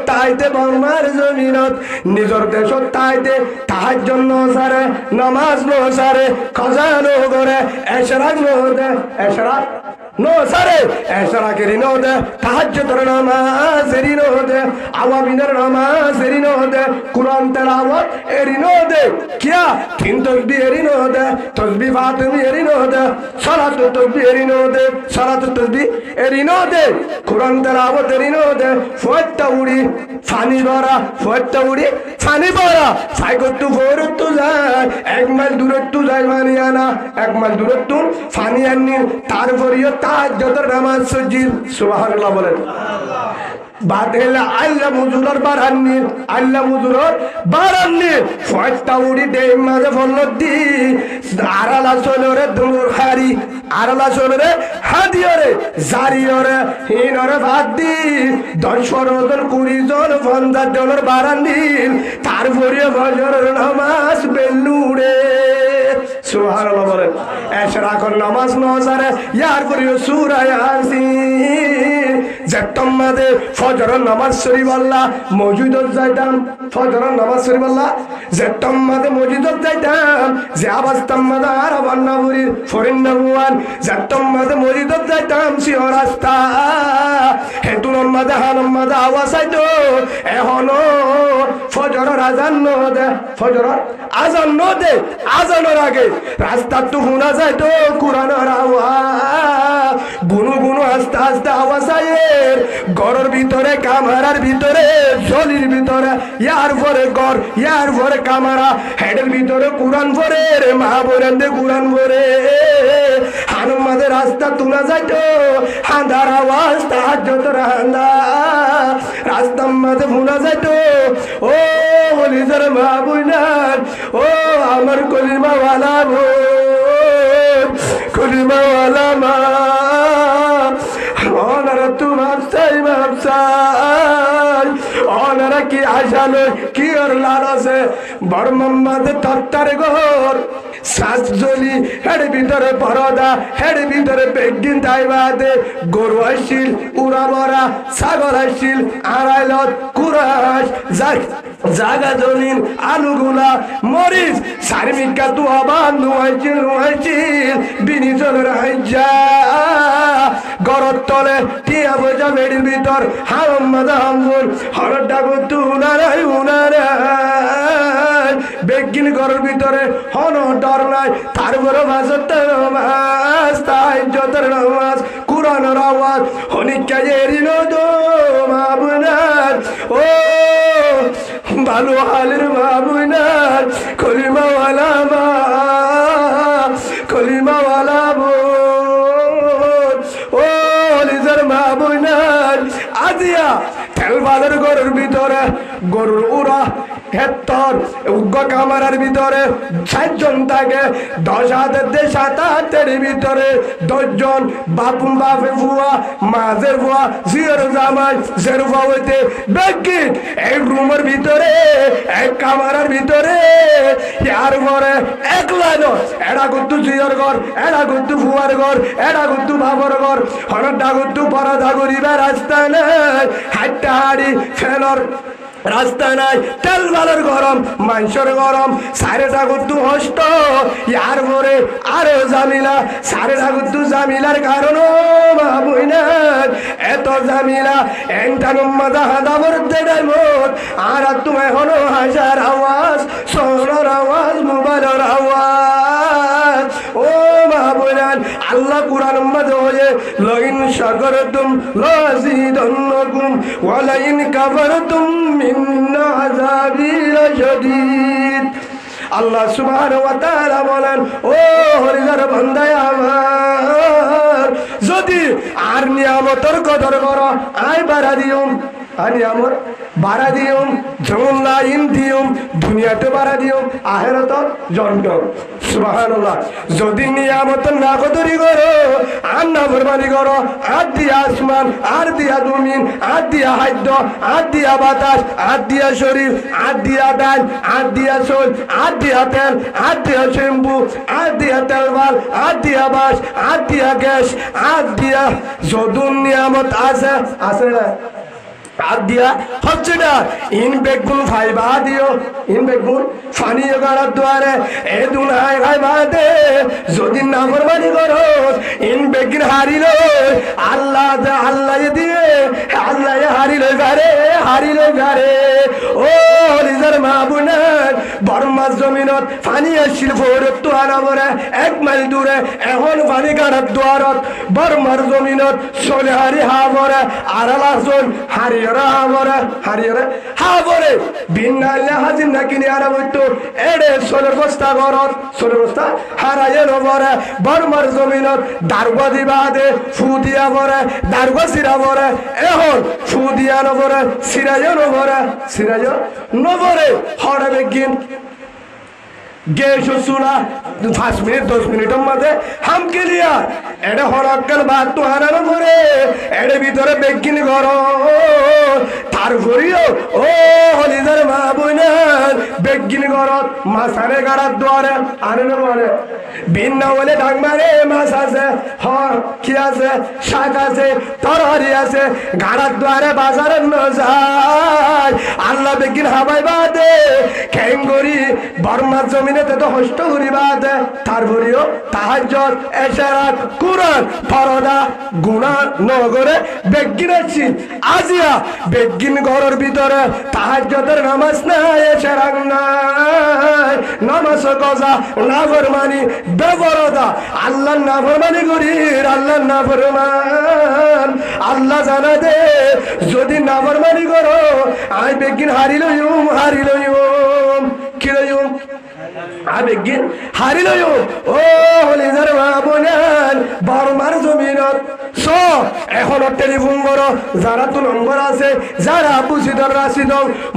তাইতে বর্মার জমিনত নিজের দেশ তাইতে তাহার জন্য সারে নামাজ নো সারে খজানো করে এশরাক নো সারে এশরাকের নো দে তাহাজ্জুদের নামাজ এরি নো দে আওয়াবিনের নামাজ এরি নো দে কুরআন তেলাওয়াত এরি নো দে কিয়া তিন তাসবিহ এরি নো দে তাসবিহ ফাতিমি এরি নো দে সালাতু তাসবিহ এরি নো দে সালাতু তাসবিহ এরি নো দে কুরআন তেলাওয়াত এরি নো দে ফয়টা উড়ি ফানি ভরা সাইকটু ফরতু যায় 1 মাইল দূরত্ব যায় মানিয়ানা 1 মাইল দূরত্ব ফানি আনি তারপরেও তাহাজ্জুদের নামাজ সজিল সুবহানাল্লাহ বলেন বাদেলা আল্লাহ মুজুরর বারান্নি ফয়টা উড়ি দে মাঝে ফলদি আরালা চলরে দূর হারি আরালা চলরে হাদিয়রে জারিয়রে হিনরে ভাদি 10 জন 20 জন 50 জনের বারান্নি তারপরে ফজরের নামাজ বেলুড়ে সুবহানাল্লাহ বলেন এশরাকের নামাজ নজারে ইয়ার করিও সূরা ইয়াসিন জেতম্মাদে ফজরের নামাজ শরীফ আল্লাহ মসজিদত যাইতাম ফজরের নামাজ শরীফ আল্লাহ জেতম্মাদে মসজিদত যাইতাম যে আবাস্তাম্মাদে আর বান্নাবুরির ফরিন্নাবুয়ান জেতম্মাদে মসজিদত যাইতাম সিও রাস্তা হেতুনম্মাদে হানম্মাদে আওয়াজ আইতো এখনো ফজরের আজান নদে ফজরের আজান নদে আজানের আগে রাস্তা তো শোনা যায় তো কোরআনের আওয়াজ গুনু আস্তে আস্তে আওয়াজ আয়ের ঘরের ভিতরে কামারার ভিতরে জলির ভিতরে ইয়ার পরে ঘর ইয়ার পরে কামারা হেডের ভিতরে কুরআন পড়ে রে মা বোনেদের কুরআন পড়ে হানুমাদের রাস্তা তুলা যাইতো হাঁদার আওয়াজ তাহাজ্জুদের হাঁদা রাস্তার মাঝে ভুনা যাইতো ও হলিদার মা বোনার ও আমার কলিমাওয়ালা বোন কলিমাওয়ালা মা ওনারা তোমার চাই ভাবসাই ওনারা কি আশালো কি ওর লালসে বড় মোহাম্মদের তত্তার ঘর শ্বাস জলি হেড ভিতরে পরদা হেড ভিতরে বেগিন তাইবাদে গরু আসিল উড়া বরা ছাগল আসিল আড়াইলত কুরাস জাগা জমিন আলুগুলা মরিচ সার্মিকা তু আবার নুয়াইছিল বিনি চলের হাইজা গরত তলে টিয়া বোঝা বেড়ির ভিতর হাম মাদা হামুল হরর ডাকু তু উনারাই উনারাই বেগিন ঘরের ভিতরে হন ডর নাই তারপর মাসের নামাজ তাই যতের নামাজ কুরআনের আওয়াজ হনিকা এরিন দো মাবুনার ও ভালো হালের মাবুনার কলিমাওয়ালা মা কলিমাওয়ালা বোন ও লিজার মাবুনার আজিয়া তেলবালের ঘরের ভিতরে গরুর উড়া হেত্তর উগ্র কামারার ভিতরে ৬০ জন থাকে ১০ হাতের দিয়ে ৭ হাতের ভিতরে ১০ জন বাপুন বাপে ফুয়া মাঝের ফুয়া জিয়র জামাই জের ফুয়া হইতে বেগিন এই রুমের ভিতরে এক কামারার ভিতরে ইয়ার ঘরে একলা নয় এরা করতু জিয়র ঘর এরা করতু ফুয়ার ঘর এরা করতু বাবর ঘর হরটা করতু পরাধা করিবার রাস্তা নেই হাইটা হাড়ি ফেলর রাস্তা নাই তেল বালের গরম মাংসর গরম সাড়ে ঠাকুর হস্ত ইয়ার পরে আরো জামিলা সাড়ে ঠাকুর জামিলার কারণ এত জামিলা এনটানুম মাদা হাদা বলতে ডাইমত আর তুমি হলো হাজার আওয়াজ সোনার আওয়াজ মোবাইলের আওয়াজ ও মাহবুবান আল্লাহ কুরআন মাঝে হয়ে লাইন শাকারতুম লাযিদান্নাকুম ওয়া লাইন কাফারতুম ইন্না আযাবি লাশাদীদ আল্লাহ সুবহানাহু ওয়া তাআলা বলেন ও হরিদার বান্দায় আমার যদি আর নিয়ামতের কদর করো আয় বাড়া দিও আনি আমার বাড়া দিও যেমন লাইন দিও দুনিয়াতে বাড়া দিও আখিরাত জন্ড সুবহানাল্লাহ যদি নিয়ামত না কদরি করো আর না ফরমানি করো আর দিয়া আসমান আর দিয়া জমিন আর দিয়া খাদ্য আর দিয়া বাতাস আর দিয়া শরীর আর দিয়া ডাল আর দিয়া চুল আর দিয়া তেল আর দিয়া শ্যাম্পু আর দিয়া তেলবাল আর দিয়া বাস আর দিয়া গ্যাস আর দিয়া যদুন নিয়ামত আছে আছে না আর দিয়া হচ্ছে না ইন বেগুন ফাইবা দিও ইন বেগুন ফানি গাড়ার দ্বারে এ দুনাই ফাইবা দে যদি না ফরমানি করো ইন বেগুন হারিল আল্লাহ আল্লাহ দিয়ে আল্লাহ হারিল গারে ও লিজার মাহবুনান বর্মার জমিনত ফানি আসছিল ভোরত তো আনাবরে 1 মাইল দূরে এখন ফানি গাড়ার দ্বারত বর্মার জমিনত চলে হারি হাবরে আড়ালা চল হারিয়ে হাবরে বিনালে হাজির না কিনে আনা বইতো এড়ে সোলের বস্তা ঘরত সোলের বস্তা হারাইয়ে নবরে বর্মার জমিনত দারগা দিবা দে ফু দিয়া বরে দারগা সিরা বরে এখন ফু দিয়া নবরে সিরাইও নবরে হরে বেগিন গেছুলা 5 মিনিট 10 মিনিটের মধ্যে হাম ক্লিয়ার এটা হরক্কাল বাদ তো হারানো করে এর ভিতরে বেগিন করো তারপরেও ও হলিদার মা বোনার বেগিন করত মাছারে গাড়ার দ্বারে আনে বলে ভিন্ন বলে ডাক মারে মাছ আছে কি আছে শাক আছে তরকারি আছে গাড়ার দ্বারে বাজারে ন যায় আল্লাহ বেগিন হাবাই বাদে খেঙ্গরি বর্মার জমিনে মাঝেতে তো হষ্ট করিবাদ তারপরেও তাহাজ্জুদ এশারাত কুরআন ফরদা গুনাহ নগরে বেগিন আছি আজিয়া বেগিন ঘরের ভিতরে তাহাজ্জুদের নামাজ নাই এশারাত নাই নামাজ কজা নাফরমানি বেপরদা আল্লাহর নাফরমানি করি আল্লাহর নাফরমান আল্লাহ জানা দে যদি নাফরমানি করো আই বেগিন হারিলইম কি লইম আবেগিন হারিল ও হলিজার বাবনান বর্মার জমিনত সো এখন টেলিফোন করো যারা তো নম্বর আছে যারা বুঝিদর রাশিদ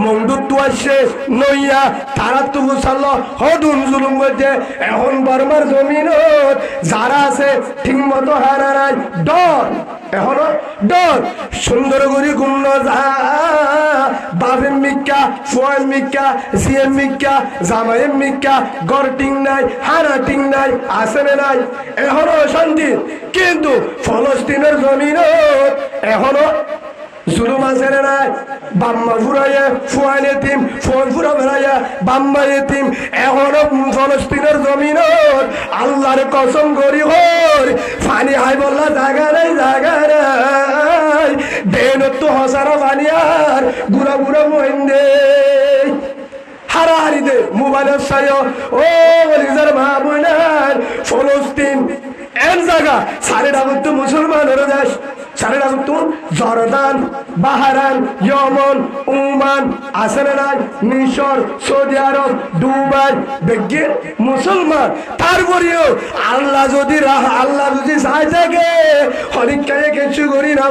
মন্দুত্ব আসছে নইয়া তারা তো বুঝাল হদুন জুলুম করছে এখন বর্মার জমিনত যারা আছে ঠিক মতো হারা নাই ডর এখনো ডর সুন্দর করে গুণ যা বাপের মিক্কা ফুয়ার মিক্কা জিএম মিক্কা জামাইয়ের মিক্কা গড় টিং নাই হারা টিং নাই আসেনে নাই এখনো শান্তি কিন্তু ফলস্তিনের জমিন এখনো জুলুম আছে নাই বাম্মা ফুরাইয়া ফুয়াইলে তিম ফোন ফুরা বেড়াইয়া বাম্মা এতিম এখনো ফলস্তিনের জমিন আল্লাহর কসম করি হর ফানি হাই বললা জায়গা নাই দেন তো হসারা পানি আর গুড়া গুড়া মহিন্দে হারাহারি দে মোবাইলের সায় ও নিজের মা বোনার ফলস্তিন এর জায়গা সাড়ে ডাবত্তু মুসলমানের দেশ সাড়ে ডাবত্তু জর্দান বাহারান ইয়মন ওমান আসেনে নাই মিশর সৌদি আরব দুবাই বেগিন মুসলমান তারপরেও আল্লাহ যদি চাই থাকে হরিকায় কিছু করি না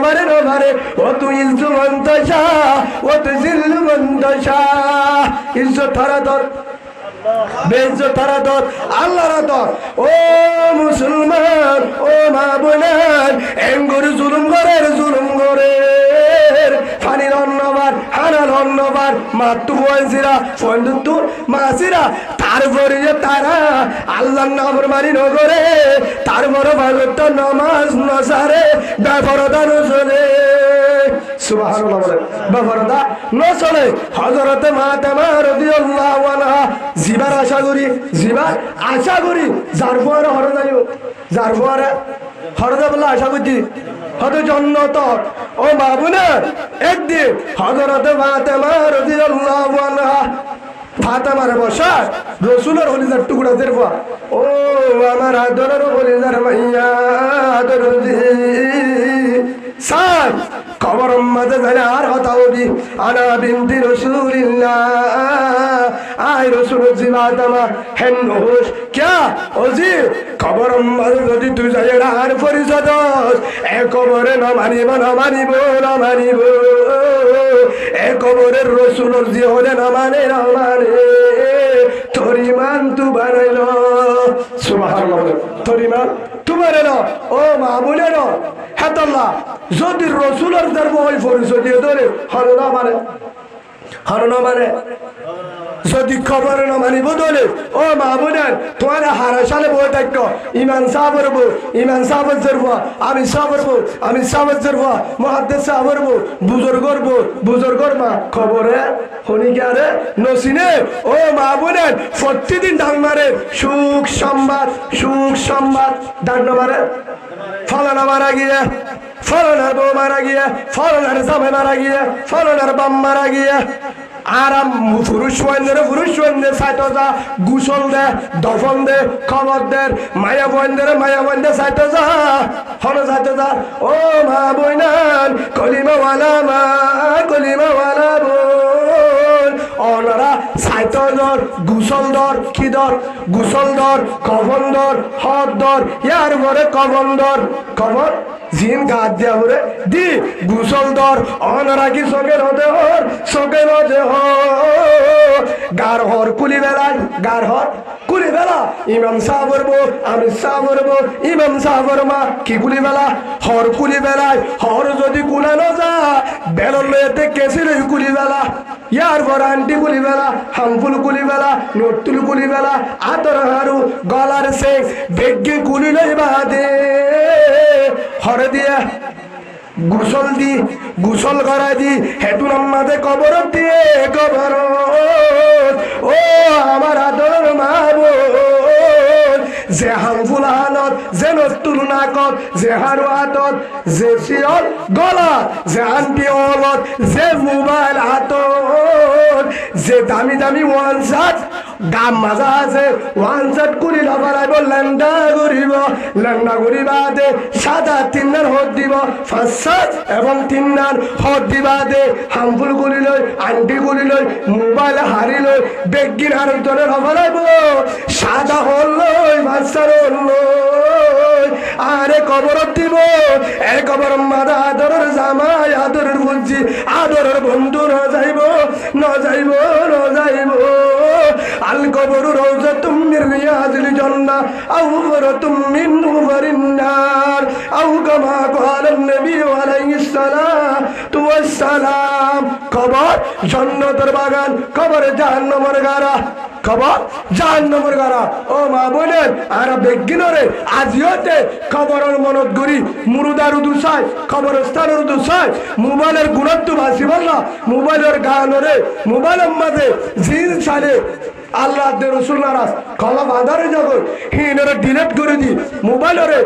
মারে ও তুই ইজ্জু মন্তশা ও তুই জিল্লু মন্তশা ইজ্জত ধরা ধর বেইজ্জত ধরা ধর আল্লাহর ধর ও মুসলমান ও মা বোনার এঙ্গুর জুলুম করে ফানির অন্যবার হানাল অন্যবার মাতু বয়সিরা ফন্দুত্তু মাসিরা তারপরে যে তারা আল্লাহর নাফরমানি নগরে তারপরে ভাগত নামাজ নসারে বেপরদা নচলে সুবহানাল্লাহ বলে বেপরদা নচলে হযরতে মাতামা রাদিয়াল্লাহু আনহা জিবার আশা করি যার পরে হরে যাইও যার পরে হরে যাবলা আশা করছি হয়তো জন্নত ও বাবুনা একদিন হযরতে মাতামা রাদিয়াল্লাহু আনহা ফাতেমার বসা রসুলের হলিজার টুকরা দেরবা ও আমার আদরের হলিজার মাইয়া আদর সার খবর মাঝে জানে আর হতাওবি আনা বিনতি রাসূলিল্লাহ আই রাসূল জি ফাতেমা হেন হোস क्या ওজি খবর মাঝে যদি তুই যাই আর পরিচয় এ খবরে না মানিব এ খবরের রাসূলের জি হলে না মানে তরিমান তু বানাইল সুবহানাল্লাহ তরিমান তু বানাইল ও মামুনের হেতাল্লাহ যদি রসুলের ধর্ম ওই পরিচয় দিয়ে ধরে হরনা মানে যদি খবর না মানিব ধরে ও মামুনের তোমার হারা সালে বই থাকো ইমান সাহাবের ধরব আমি সাহাবের ধরব মুহাদ্দিস সাহাবের বুজুর্গর মা খবরে হনিকারে নসিনে ও মামুনের প্রতিদিন ডাক মারে সুখ সংবাদ ডাক মারে ফলানা মারা গিয়ে ফলনার বউ মারা গিয়ে ফলনার জামাই মারা গিয়ে ফলনার বাম মারা গিয়ে আরাম পুরুষ বন্ধের সাইটো যা গুসল দে দফন দে খবর দে মায়া বন্ধে সাইটো যা হন সাইটো যা ও মা বইনান কলিমাওয়ালা বোন অনারা সাইটো দর গুসল দর কি দর গুসল দর কবন দর হদ দর ইয়ার পরে কবন দর কবর জিন গাদ দিয়া হরে দি গুসল দর অনারা কি সঙ্গে নদে গার হর কুলি বেলা ইমাম সাহেবের বউ আমি সাহেবের বউ ইমাম সাহেবের মা কি কুলি বেলা হর কুলি বেলায় হর যদি কুলানো যা বেলর লয়েতে কেসিল কুলি বেলা ইয়ার পর আন্টি কুলি বেলা হামফুল কুলি বেলা নোটুল কুলি বেলা আতর হারু গলার সে বেগে কুলি লই বাদে হরে দিয়া গোসল করাই দি হেতু নামাজে কবর দিয়ে কবর ও আমার আদর মা বোন যে হামফুল আনত যে নতুন নাকত যে হারু হাতত যে শিয়ল গলা যে আন্টি অলত যে মোবাইল হাতত যে দামি দামি ওয়ানসাট দাম মাজা আছে ওয়ানসাট করি লাভারাইব লেন্ডা করিবা দে সাদা তিননার হদ দিব ফাঁসাত এবং তিননার হদ দিবা দে হামফুল করি লই আন্টি করি লই মোবাইল হারি লই বেগিন হারের জনের লাভারাইব সাদা হল লই ভাষার হল লই আরে কবর দিব এ কবর মাদা আদরের জামাই আদরের বুঝি আদরের বন্ধু ন যাইব আল কবর রওজাতুম মির রিয়াজিল জান্নাহ আও ফারাতুম মিন নুবারিন নার আও কামা ক্বালা নবী আলাইহিস সালাতু ওয়াস সালাম কবর জান্নাতের বাগান কবর জাহান্নামের গাড়া কবর জাহান্নামের গাড়া ও মা বোনের আর বেগিনরে আজিওতে কবরের মনত গরি মুরুদার উদুসাই কবরস্থানের উদুসাই মোবাইলের গুরুত্ব বাসি বললা মোবাইলের গানরে মোবাইলের মাঝে জিন সালে আল্লাহ দে রসুল নারাজ কলম আধারে জগৎ হিনরে ডিলিট করে দি মোবাইলরে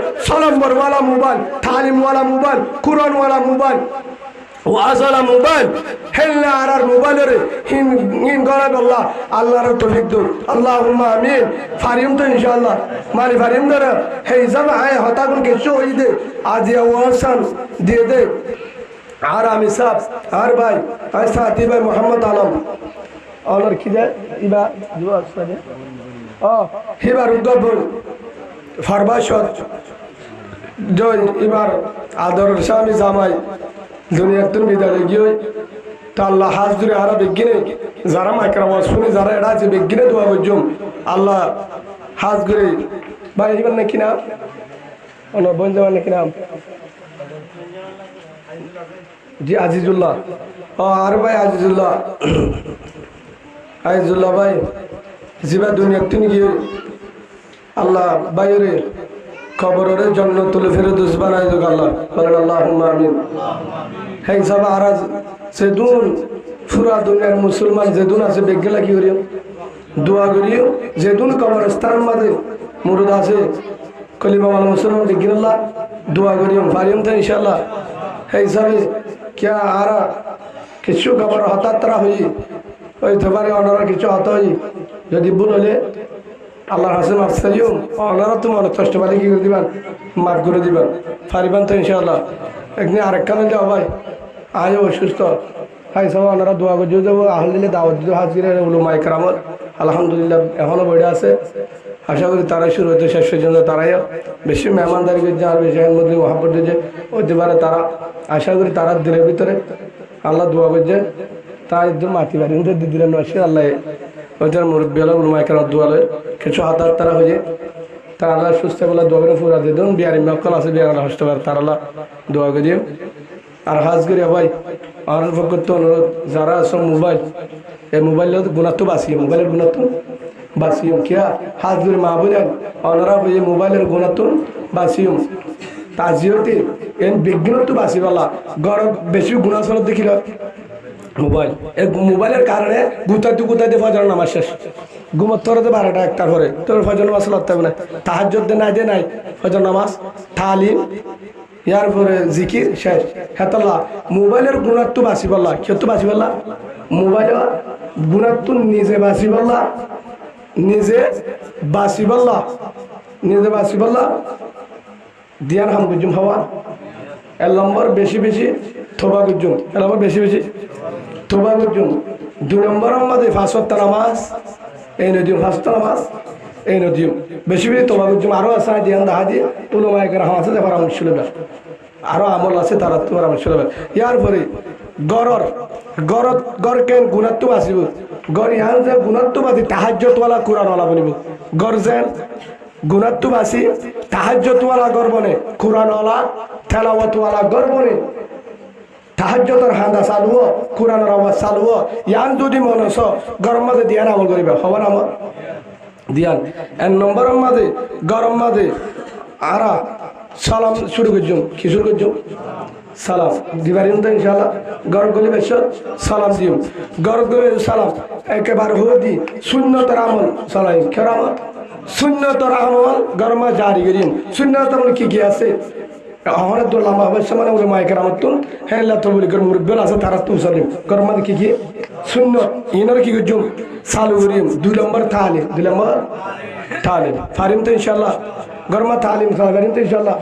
নম্বরওয়ালা মোবাইল তালিমওয়ালা মোবাইল কুরআনওয়ালা মোবাইল ওয়াজালা মোবাইল হেলনা আর মোবাইলরে হিন গলা গল্লা আল্লাহর তৌফিক দো আল্লাহুম্মা আমিন ফারিম তো ইনশাআল্লাহ মারি ফারিম দরে হে জামা আয় হতা কোন কিছু হই দে আজ ওয়াসান দিয়ে দে আর আমি সাহেব আর ভাই আর সাথী ভাই মোহাম্মদ আলম और किधर इबा दुआ सरे ओ हिबार उद्दबुल फरबाशत जो इबार आदर शामी जामाई दुनिया तुम बिदारे गियो ता अल्लाह हाजिर आरा बेगिने जारा माइक्राम सुनी जारा एडा जे बेगिने दुआ बजुम अल्लाह हाजिर भाई इबार ने किना ono bonjaman ne किना जी আজিজুল্লাহ ও আর ভাই আজিজুল্লাহ আইজুল্লাহ ভাই জিবা দুনিয়া তুমি গিয়ে আল্লাহ বাইরে খবরের জন্য তুলে ফেরদৌস বানাই দো আল্লাহ বলেন আল্লাহুম্মা আমিন হেই সব আরাজ সেদুন পুরা দুনিয়ার মুসলমান যেদুন আছে বেগলা কি করিও দোয়া করিও যেদুন কবরস্থান মাঝে মুরুদ আছে কলিমা ওয়ালা মুসলমান বেগিনাল্লাহ দোয়া করিও পারিম তো ইনশাআল্লাহ হেই সব क्या आरा কিছু খবর হঠাৎ তারা হই ওই তোমারে অনারা কিছু হত হই যদি ভুল হলে আল্লাহর হাসে মাফ চাইও অনারা তো মনে কষ্ট পালে কি করে দিবেন মাফ করে দিবেন পারিবেন তো ইনশাআল্লাহ একদিন আরেকখানে যাও ভাই আয়ো অসুস্থ হাই সব অনারা দোয়া করে যাবো আহল দিলে দাওয়াত দিতে হাজিরে উলামায়ে কেরামত আলহামদুলিল্লাহ এখনো বইটা আছে আশা করি তারাই শুরু হতে শেষ পর্যন্ত তারাই বেশি মেহমানদারি করছে আর বেশি মধ্যে মহাব্বত দিয়েছে হতে পারে তারা আশা করি তারা দিনের ভিতরে আল্লাহ দোয়া করছে তাই একদম মাটি বাড়ি দিলেন নয় আল্লাহ ওইটার মুরব্বী হলো উলামায়ে কেরামত দোয়া লয় কিছু হাতার তারা হয়ে তারা আল্লাহ সুস্থ বলে দোয়া করে ফুরা দিয়ে দেন বিহারি মক্কল আছে বিহার হসতে পারে তারা আল্লাহ দোয়া করে দিয়ে আর হাজ করি ভাই আমার পক্ষ অনুরোধ যারা আছে মোবাইল এই মোবাইল গুণাত্ম বাঁচিয়ে মোবাইলের গুণাত্ম বাঁচিও কিয়া হাত ধরে মা বোনেন অনারা হয়ে মোবাইলের গুণাত্ম বাঁচিও তাজিওতে এন বিজ্ঞানত বাঁচি বলা গড় বেশি গুণাচল দেখিল মোবাইল এই মোবাইলের কারণে গুতাইতে ফজর নামাজ শেষ ঘুমত তোরতে 12টা 1টার পরে তোর ফজর নামাজ লাগতে হবে না তাহাজ্জুদ নাই দে নাই ফজর নামাজ তালিম ইয়ার পরে জিকির শেষ হেতল্লাহ মোবাইলের গুণাত্ম বাঁচি বললা কেউ বাঁচি বললা মোবাইল গুণাত্ম নিজে বাঁচি বললা নিজে বাঁচি বললা দিয়ার হাম গুজুম হওয়া এর নম্বর বেশি থোবা গুজুম এর নম্বর বেশি থোবা গুজুম 2 নম্বর আমাদের 5 ওয়াক্ত নামাজ এই নদীও 5 ওয়াক্ত নামাজ এই নদীও বেশি থোবা গুজুম আরো আছে দিয়ান দাহা দিয়ে উলামায়ে কেরাম আছে যে পরামর্শ লবে আরো আমল আছে তারা পরামর্শ লবে ইয়ার পরে গড় কেন গুণাত্ম আসিব গড় ইয়ান যে গুণাত্ম বাদি তাহাজ্জুদওয়ালা কুরআনওয়ালা বনিব গড় যেন গুণাত্ম বাসি তাহাজ্জুদওয়ালা গড় বনে কুরআনওয়ালা তেলাওয়াতওয়ালা গড় বনে তাহাজ্জুদের হান্দা চালু কুরআনের আওয়াজ চালু ইয়ান যদি মনস গরম মাঝে দিয়ান আমল করিবা হবার আমল দিয়ান এক নম্বরের মাঝে গরম মাঝে আরা সালাম শুরু করছুম কি শুরু করছুম সালাম দিবারিম তো ইনশাআল্লাহ গড় গলি বেশ সালাম দিম গড় গলি সালাম একেবারে হদি সুন্নতের আমল সালাই কেরামত সুন্নতের আমল গরমা জারি করিম সুন্নত আমল কি আছে আমার দোলামা অবশ্য মানে ওই মাইকের আমার তুন হ্যাঁ তো বলি কর মুরব্বেল আছে তারা তুন সালিম গরমা কি সুন্নত ইনার কি করছুম সালু করিম 2 নম্বর তালিম 2 নম্বর তালিম ফারিম তো ইনশাআল্লাহ গরমা তালিম ফারিম তো ইনশাআল্লাহ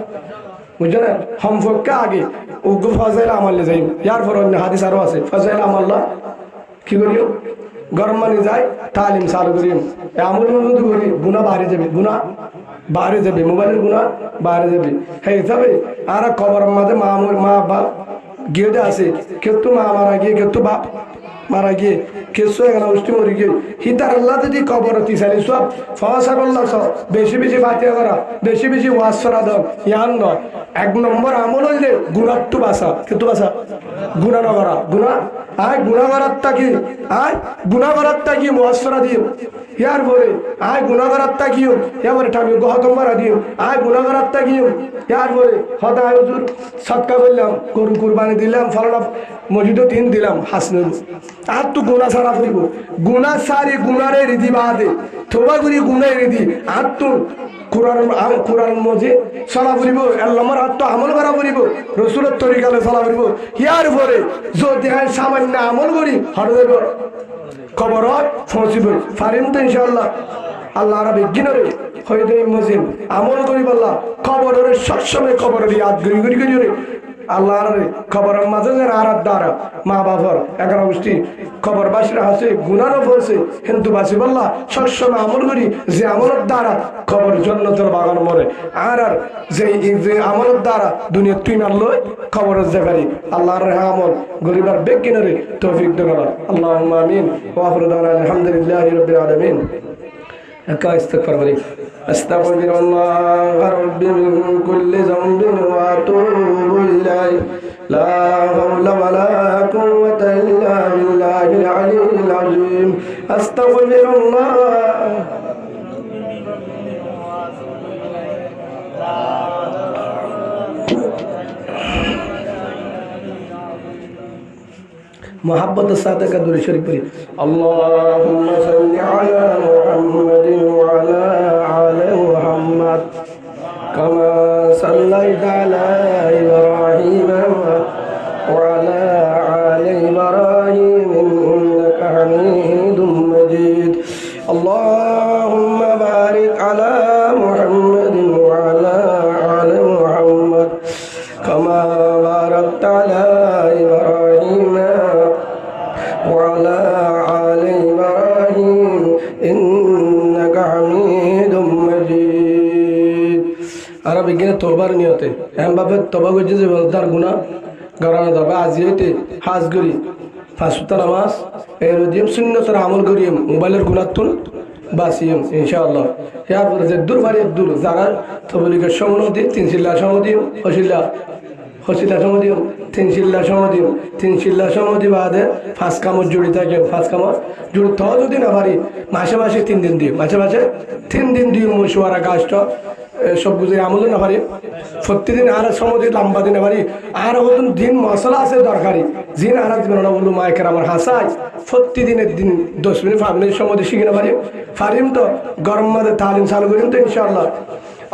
বুঝছো না हम ফক্কা আগে উগু ফাজাইল আমাল যাই ইয়ার পর অন্য হাদিস আরো আছে ফাজাইল আমাল্লাহ কি করিও গরম মানে যায় তালিম চালু করিম আমল মতো করি গুনাহ বাড়ে যাবে গুনাহ বাড়ে যাবে মোবাইলের গুনাহ বাড়ে যাবে হ্যাঁ তবে আর কবরের মধ্যে মা বাপ গিয়ে আছে কেউ তো মা মারা গিয়ে কেউ তো বাপ মারা গিয়ে কেসো এখানে উষ্টি মরি গিয়ে হিতার আল্লাহ যদি কবর তিসারি সব ফসা করল সব বেশি বেশি বাতিয়া করা বেশি বেশি ওয়াজ করা দাও ইয়ান নয় 1 নম্বর আমল হইলে গুনাহ তো বাসা কিন্তু বাসা গুনাহ না করা গুনাহ আয় গুনাহ করার তাকি আয় গুনাহ করার তাকি ওয়াজ করা দিও ইয়ার পরে আয় গুনাহ করার তাকিও এবারে টামি গহতম মারা দিও আয় গুনাহ করার তাকিও ইয়ার পরে হদায় হুজুর সদকা করলাম গরু কুরবানি দিলাম ফলনা মসজিদে 3 দিলাম হাসনুল আর তো গুনাহ সারা করিব গুনাহ সারি গুনারে রীতি বাদে তোবা করি গুনাহ রীতি আর তো কোরআন মজে চলা ফুরিব আল্লাহর হাত তো আমল করা ফুরিব রসুলের তরিকালে চলা ফুরিব ইয়ার পরে যদি সামান্য আমল করি হরে দেব খবরত পৌঁছিব ফারিম তো ইনশাআল্লাহ আল্লাহ আরবে গিনরে হইতে মজিম আমল করি বললা খবরের সবসময় খবরের ইয়াদ গরি গরি আল্লাহর খবরের মাঝে যে আরাত দ্বারা মা বাবার 11 গোষ্ঠী খবর বাসরা আছে গুনারও বলছে কিন্তু বাসি বললা সবসময় আমল করি যে আমলের দ্বারা খবর জান্নাতের বাগান মরে আর যে আমলের দ্বারা দুনিয়া তুই মারলো খবরের জায়গায় আল্লাহর আমল গরিবার বেগিনরে তৌফিক দেন আল্লাহুম্মা আমিন ওয়া আখিরু দাওয়ানা আলহামদুলিল্লাহি রাব্বিল আলামিন একা ইস্তিগফার করি আস্তাগফিরুল্লাহ রাব্বি মিন কুল্লি যামবিন ওয়া আতুবু ইলাইহি লা হাওলা ওয়ালা কুওয়াতা ইল্লা বিল্লাহিল আলিয়্যিল আযীম আস্তাগফিরুল্লাহ محبت السادة كدور شريف اللهم صل على محمد وعلى آل محمد كما صليت على إبراهيم وعلى آل إبراهيم إنك حميد مجيد اللهم بارك على محمد وعلى آل محمد كما باركت على إبراهيم وعلى آل إبراهيم إنك حميد مجيد عربي গিয়ে তওবার নিয়তে এম বাপে তওবা করছে যে তার গুনাহ গরানা দবা আজি হইতে হাজ করি ফাসুতা নামাজ এর দিম সুন্নতের আমল করি মোবাইলের গুনাহ তুল বাসিম ইনশাআল্লাহ ইয়ার পরে যে দূর ভারি দূর যারা তবলিগের সমনদি 3 শিল্লা সমনদি হসিলা সমনদি 3 শিল্লা সমনদি 3 শিল্লা সমনদি বাদে ফাস কামত জুড়ি থাকে ফাস কামত জুড়ি তো যদি না পারি মাসে মাসে 3 দিন দিই মাসে মাসে 3 দিন দিই মুশওয়ারা গাছটা সব বুঝে আমল না পারি প্রতিদিন আর সমদি লম্বা দিন পারি আর ওদিন দিন মশলা আছে দরকারি জিন আর দিন না বলু মাইকের আমার হাসাই প্রতিদিনের দিন 10 মিনিট 5 মিনিট সমদি শিখে না পারি ফারিম তো গরম মধ্যে তালিম চালু করিম তো ইনশাআল্লাহ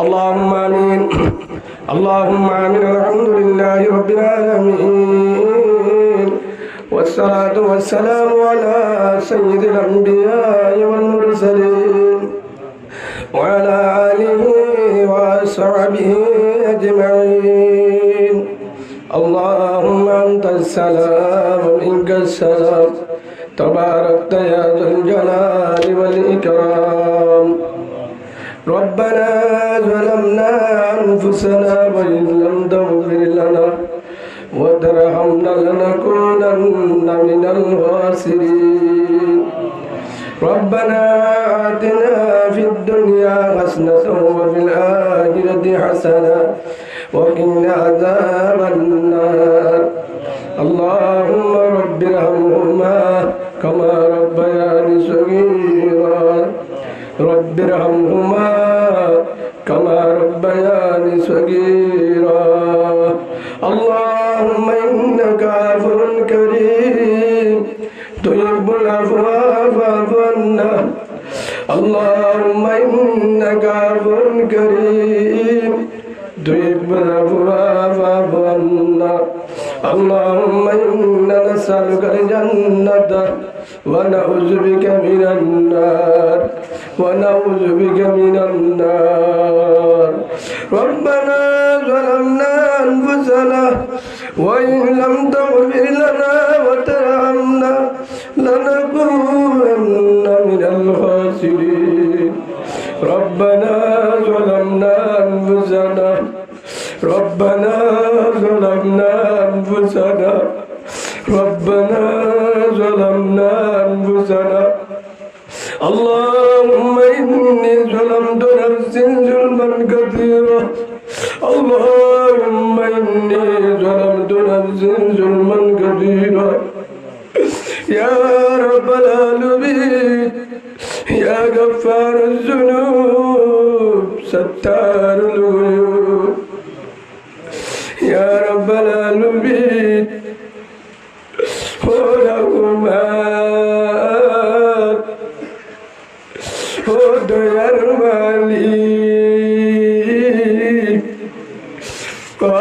اللهم آمين اللهم آمين الحمد لله رب العالمين والصلاة والسلام على سيد الأنبياء والمرسلين وعلى آله وصحبه أجمعين اللهم أنت السلام ومنك السلام تباركت يا ذا الجلال والإكرام ربنا ظلمنا أنفسنا وإن لم تغفر لنا وترحمنا لنكونن من الخاسرين ربنا آتنا في الدنيا حسنة وفي الآخرة حسنة وقنا عذاب النار اللهم رب ارحمهما كما ربياني صغيرا رب ارحمهما كما ربياني صغيرا اللهم إنك عفو كريم تحب العفو فاعف عنا اللهم إنك عفو كريم تحب العفو فاعف عنا اللهم إنا نسألك الجنة ونعوذ بك من النار ونعوذ بك من النار ربنا ظلمنا أنفسنا وإن لم تغفر لنا وترحمنا لنكونن من الخاسرين ربنا ظلمنا أنفسنا ربنا ظلمنا أنفسنا ربنا ظلمنا أنفسنا اللهم إني ظلمت نفسي ظلما كثيرا اللهم إني ظلمت نفسي ظلما كثيرا يا رب العالمين يا غفار الذنوب ستار العيوب يا رب العالمين দয়ার মালিক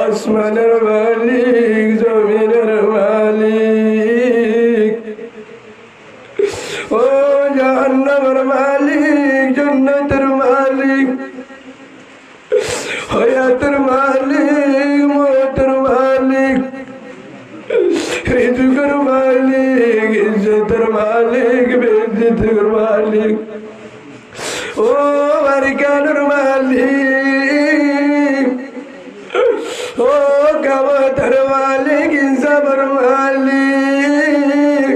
আসমানের মালিক জমিনের মালিক ও জাহান্নামের মালিক জান্নাতের মালিক হায়াতের মালিক মওতের মালিক রিজকের মালিক ইজ্জতের মালিক বেইজ্জতের মালিক ও বারিকানের মালিক ও কামতের মালিক ইনসাফের মালিক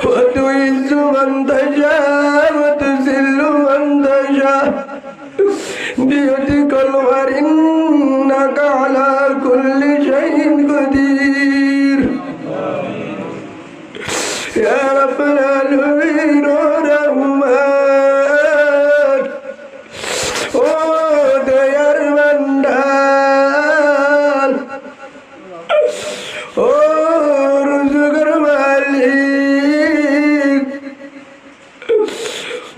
ও তুইজ্জু মান তাশা ওয়া তুযিল্লু মান তাশা বিয়াদিকাল খায়র ইন্নাকা আলা কুল্লি শাইইন কাদির ইয়া রাব্বাল আলামিন ও রহমান ও দয়ার ভান্ডার ও রুজুকের মালিক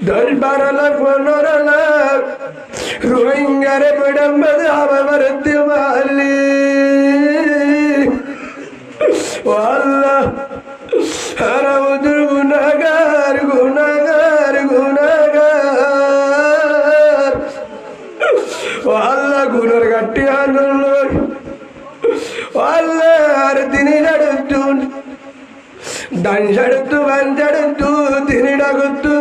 10-12 লাখ 15 লাখ রোহিঙ্গারে বড়ম্বদ আবারতে মালিক ও আল্লাহ হারাউদুর গুনাহগার গুনাহগার গুনাহগার ও আল্লাহ গুনার গাটি আনল ও আল্লাহ আর তিনি ডাড়তুন দান ছাড়তু বান ছাড়তু তিনি ডাকতু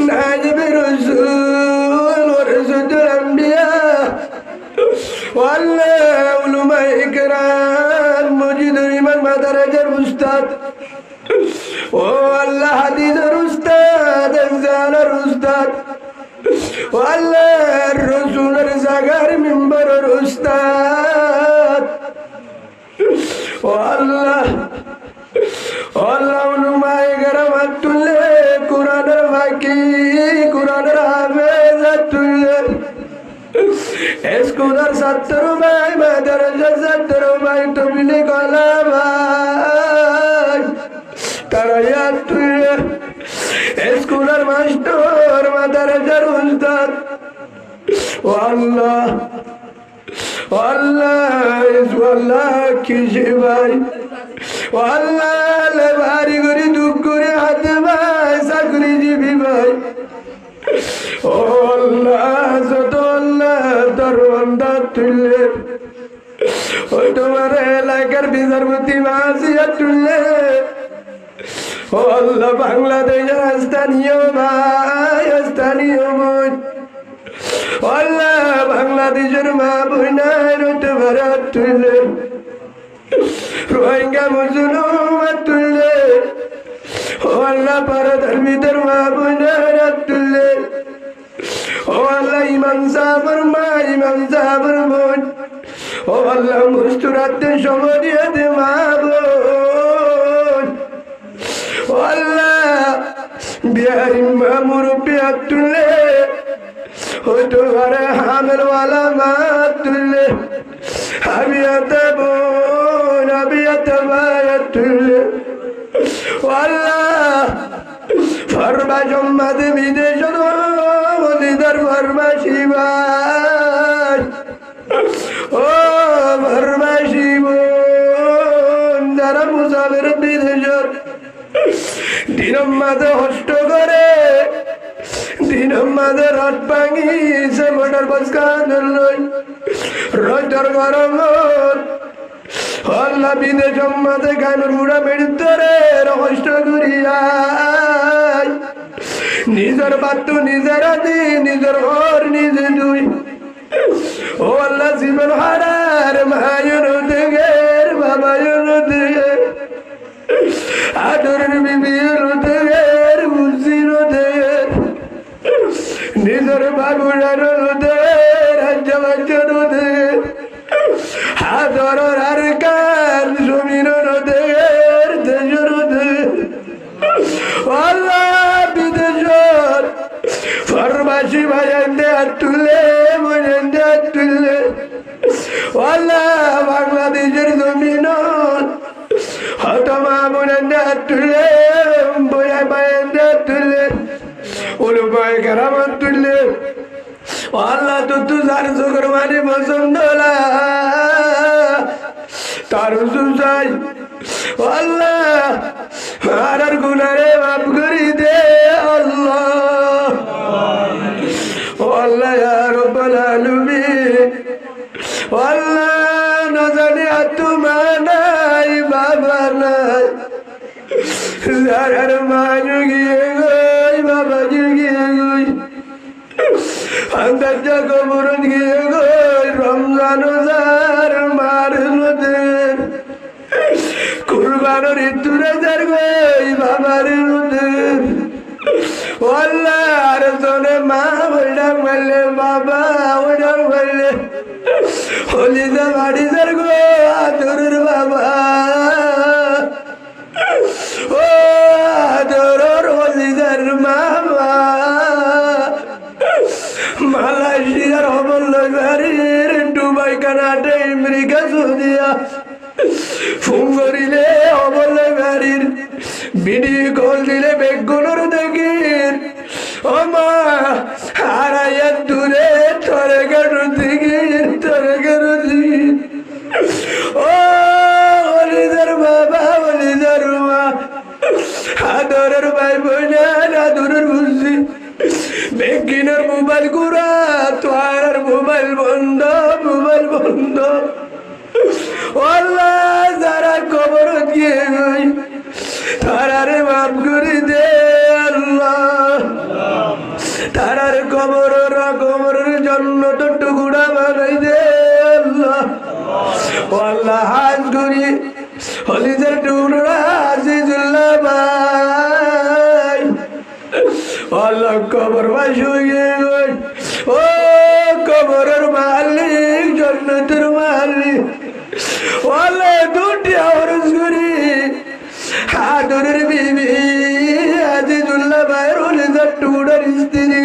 নাজবে রসুল ও রসুল আম্বিয়া ও আল্লাহ উলুমা ইকরাম মুজিদুল ইমান মাদারাজার উস্তাদ ও আল্লাহ হাদিসের উস্তাদ ইনসানের উস্তাদ ও আল্লাহ রসুলের জাগার মিম্বরের উস্তাদ ও আল্লাহ উলুমা ইকরাম আতুল্লে কুরআনের ফাকি কুরআনের হাফেজ আতুল্লে escuchar satro mai madaraja satro mai tobile kala mai tarayat escuchar master madaraja ustad wallah wallah is wallah ki jibai wallah le bari gori duk gore hat mai sakri jibi bai Allah Allah darwanda tulle o tomare lagar bizarbuti maasiyat tulle o Allah Bangladesh astaniyo bhai astaniyo boy Allah Bangladeshir ma boynay rot barat tulle Rohingya Muslimat tulle o Allah paradharmitar ma boynay tulle ও আল্লাহ ইমাম সাহেবের মা ইমাম সাহেবের বোন ও আল্লাহ মুস্তুরাতে সমরিয়াতে মা বোন ও আল্লাহ বিহারি মা মুরব্বি আতুল্লে ও হইতো ঘরে হামেলওয়ালা মা তুললে আবিয়াতে বোন আবিয়াতে ভাই তুললে আল্লাহ ফরমা জম্মাতে বিদেশ মদিদার ফরমা শিবাই ও ফরমা শিব যারা মুসাফির বিদেশ দিনম মাঝে হষ্ট করে দিনম মাঝে রাত ভাঙিছে মোটর বাস কাঁদল রোজর গরম আল্লাহ বিদেশ মাঝে গানের বুড়া মেড়িতরে কষ্ট করিয়া নিজের বাতু নিজের আদি নিজের ঘর নিজে দুই ও আল্লাহ জীবন হারার মায়ের দেগের বাবায়ের দেগের আদরের বিবির দেগের বুঝির দেগের নিজের বাবুরার দেগের রাজ্য বাচ্চার দেগের আদর আর কার জমির দেগের দেশের দেগের আল্লাহ বিদেশর ফরমাসি ভাইয়ান্দে তুলে মজেন্দে তুলে আল্লাহ বাংলাদেশের জমিন হতমা মনেন্দে তুলে বয়া ভাইয়ান্দে তুলে উলুবাই কেরামত তুলে আল্লাহ তো যার চোখের মানে পছন্দ তার চাই আল্লাহ আর গুনারে মাফ করি দে আল্লাহ ও আল্লাহ ইয়া রাব্বাল আলামিন আল্লাহ না জানি আত্মা নাই বাবা নাই যার মা গিয়ে গই বাবা গিয়ে গই আন্দাজ কবর গিয়ে গই রমজান যার মার নদের কুরবানোর ইতুরে যার গই বাবার নদের আল্লাহ আর জনে মা ওইডাং মারলে বাবা ওইডাং মারলে হলিদা বাড়ি যার গো আদরের বাবা ও আদরের হলিদার মামা মালয়েশিয়ার হবল্লার দুবাই কানাডা আমেরিকা সৌদিয়া ফোন করিলে হবল্লার ভিডিও কল দিলে বেগুনোর দেখির ও মা হারাইয়া দূরে তরে গাড়ু দিগির তরে গাড়ু দিগির ও হলিদার বাবা হলিদার মা আদরের ভাই বোনা আদরের বুঝি বেগিনের মোবাইল গুড়া তোর মোবাইল বন্ধ আল্লাহ যারা কবর দিয়ে গই তারারে মাফ করে দে আল্লাহ তারার কবরের জন্য তো টুকুরা বানাই দে আল্লাহ আল্লাহ হাত করি হলিদের টুকরা আজিজুল্লাহ ভাই আল্লাহ কবর বাসুয়ে গই ও কবরের মালিক জান্নাতের মালিক আল্লাহ দুটি আওয়াজ করি আদরের বিবি আজিজুল্লাহ ভাইয়ের হলিদের টুকরার স্ত্রী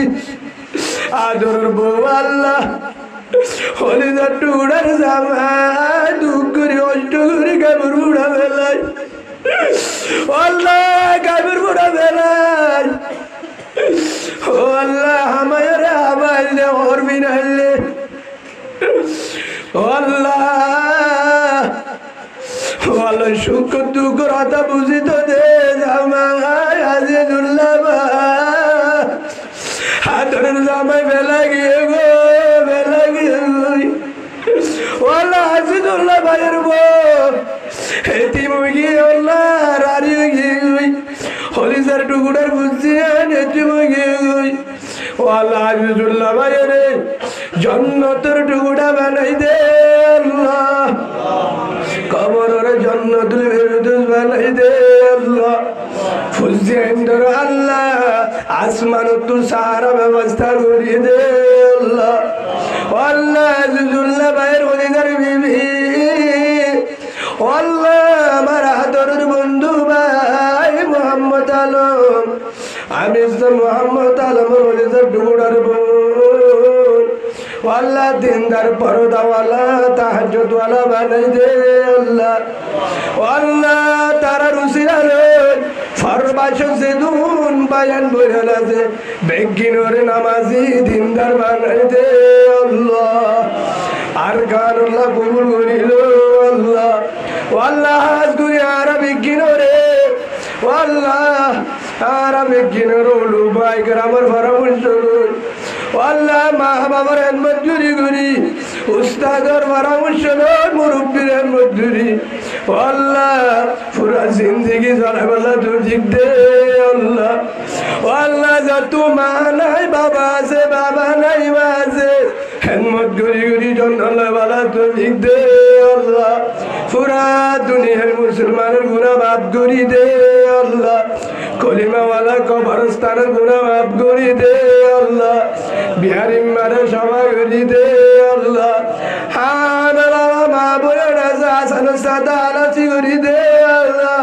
আদরের বউ আল্লাহ হলিদের টুকরার জামা দুঃখ করে অষ্ট করে কাবর বুড়া বেলায় আল্লাহ কাবর বুড়া বেলায় ও আল্লাহ হামায়রে হামাইলে ওর বিনাইলে ও আল্লাহ আল্লাহ সুখ দুঃখ রাতা বুঝি তো দে জামাই আজিজুল্লাহ হাতের জামাই বেলা গিয়ে গো বেলা গিয়ে গই ও আল্লাহ আজিজুল্লাহ ভাইয়ের বউ হেতি মুগি আল্লাহ রারি গিয়ে গই হলিদার টুকুরার বুঝছি হেতি মুগি গই ও আল্লাহ আজিজুল্লাহ ভাইয়ের জন্নতের টুকুরা বানাই দে আল্লাহ কবরের জন্নতুল ফেরদৌস বানাই দে আল্লাহ ফুজিয়েন্দর আল্লাহ আসমানত সারা ব্যবস্থা করে দে আল্লাহ আল্লাহ আজিজুল্লাহ ভাইয়ের হলিদার বিবি আল্লাহ আমার আদরের বন্ধু ভাই মোহাম্মদ আলম আমি মোহাম্মদ আলম হলিদার টুকুরার বউ আল্লাহ দিনদার পরদাওয়ালা তাহাজ্জুদওয়ালা বানাই দে আল্লাহ আল্লাহ তারা রুসিলালে ফরমাশ সেদুন বায়ান বইল আছে বেগিনরে নামাজি দিনদার বানাই দে আল্লাহ আর গানুল্লাহ কবুল করিল আল্লাহ আল্লাহ হাজ করি আর বেগিনরে আল্লাহ আর বেগিনর ওলু ভাই গ্রামের পরামর্শ আল্লাহ মা বাবার মজুরি করি উস্তাদর পরামর্শ মুরব্বীর মজুরি আল্লাহ পুরা জিন্দগি চলাবেলা তুই ঠিক দে আল্লাহ আল্লাহ যত মা নাই বাবা আছে বাবা নাই মা আছে হেমত করি করি জন্মলা তুই ঠিক দে আল্লাহ পুরা দুনিয়ার মুসলমানের গুনাহ মাফ করি দে আল্লাহ কলিমাওয়ালা কবরস্থানের গুনাহ মাফ করি দে আল্লাহ বিহারি মারে সবাই করি দে আল্লাহ মা বোনের আসান সাদা আলাচি করি দে আল্লাহ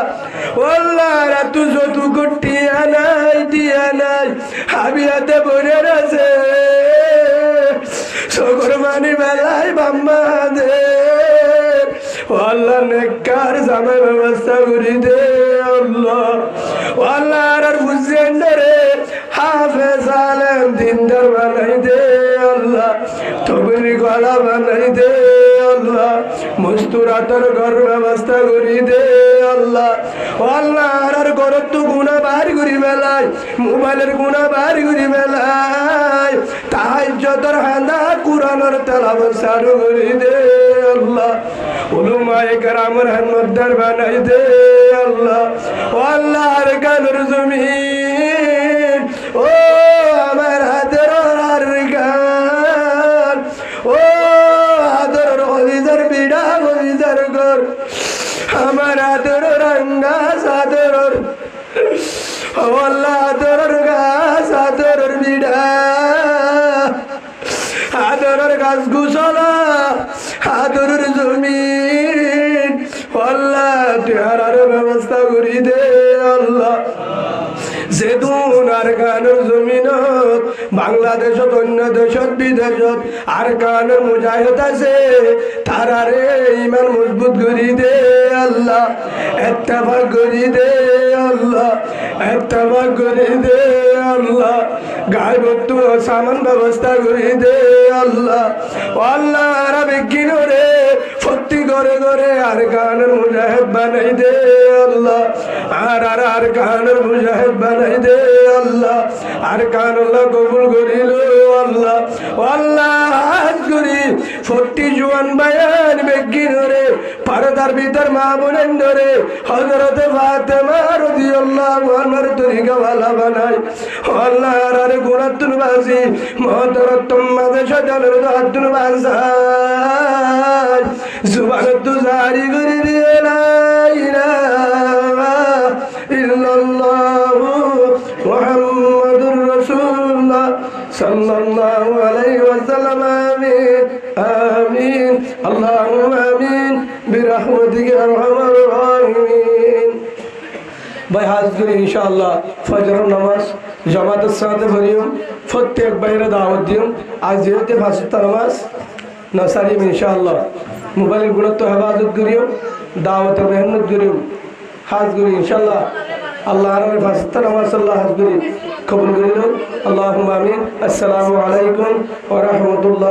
আল্লাহ রাতু যতু কটিয়া নাই দিয়া নাই হাবিয়াতে বোনের আছে সকর মানি বেলায় বাম্মা দে আল্লাহ নেককার জামে ব্যবস্থা করি দে আল্লাহ আল্লাহ আর বুঝেন রে হাফেজ আলেম দিনদার বানাই দে আল্লাহ তবলি গলা বানাই দে আল্লাহ মুস্তুরাতের ঘর ব্যবস্থা করি দে আল্লাহ আল্লাহ আর ঘরের তো গুনাহ বার করি বেলায় মোবাইলের গুনাহ বার করি বেলায় তাহাজ্জুদের হান্দা কুরআনের তেলাওয়াত চালু করি দে আল্লাহ উলামায়ে কেরামের হিম্মতদার বানাই দে আল্লাহ আল্লাহ আর গানের জমিন ও আমার হাতের আর গান ও হাতের হলিদার বিড়া হলিদার ঘর আমার হাতের রঙ্গা সাদর আল্লাহ হাতের গাছ হাতের বিড়া হাতের গাছ গুছলা হাতের জমিন আল্লাহ তেহার ব্যবস্থা করি দে আল্লাহ যেদুন আর গানের জমিনত বাংলাদেশত অন্য দেশত বিদেশত আর গানের মুজাহিদ আছে তারারে ইমান মজবুত করি দে আল্লাহ ইত্তেফাক করি দে আল্লাহ ইত্তেফাক করি দে আল্লাহ গায়বত্ব সামান ব্যবস্থা করি দে আল্লাহ আল্লাহ আর বেগিনরে ফত্তি করে করে আর গানের মুজাহিদ বানাই দে আল্লাহ আর গানের মুজাহিদ বানাই দে আল্লাহ আর গান আল্লাহ কবুল করিল আল্লাহ আল্লাহ হাজ করি ফত্তি জোয়ান বায়ান বেগিনরে পর্দার ভিতর মা বোনেন ধরে হযরত ফাতেমা রাদিয়াল্লাহু আনহার তরিকা ওয়ালা বানাই আল্লাহ আর গুনাতুল বাসি মহতরতম মাদেশ জানের দাতুল বাসাই জুবানত জারি করে দিয়ে লা ইলাহা ইল্লাল্লাহু মুহাম্মাদুর রাসূলুল্লাহ সাল্লাল্লাহু আলাইহি ওয়াসাল্লাম আমিন আমিন আল্লাহুম্মা আমিন বিরহমাতিকা আরহামার রাহিমিন ভাই হাজ করি ইনশাআল্লাহ ফজর নামাজ জামাতের সাথে পড়িও প্রত্যেক বাইরে দাওয়াত দিও আজ যেতে ফাসতা নামাজ নসারিম ইনশাআল্লাহ মোবাইলের গুরুত্ব হেফাজত করিও দাওয়াতের মেহনত করিও হাজ করি ইনশাআল্লাহ আল্লাহ আর ফাসতা নামাজ আল্লাহ হাজ করি কবুল করিল আল্লাহুম্মা আমিন আসসালামু আলাইকুম ওয়া রাহমাতুল্লাহ।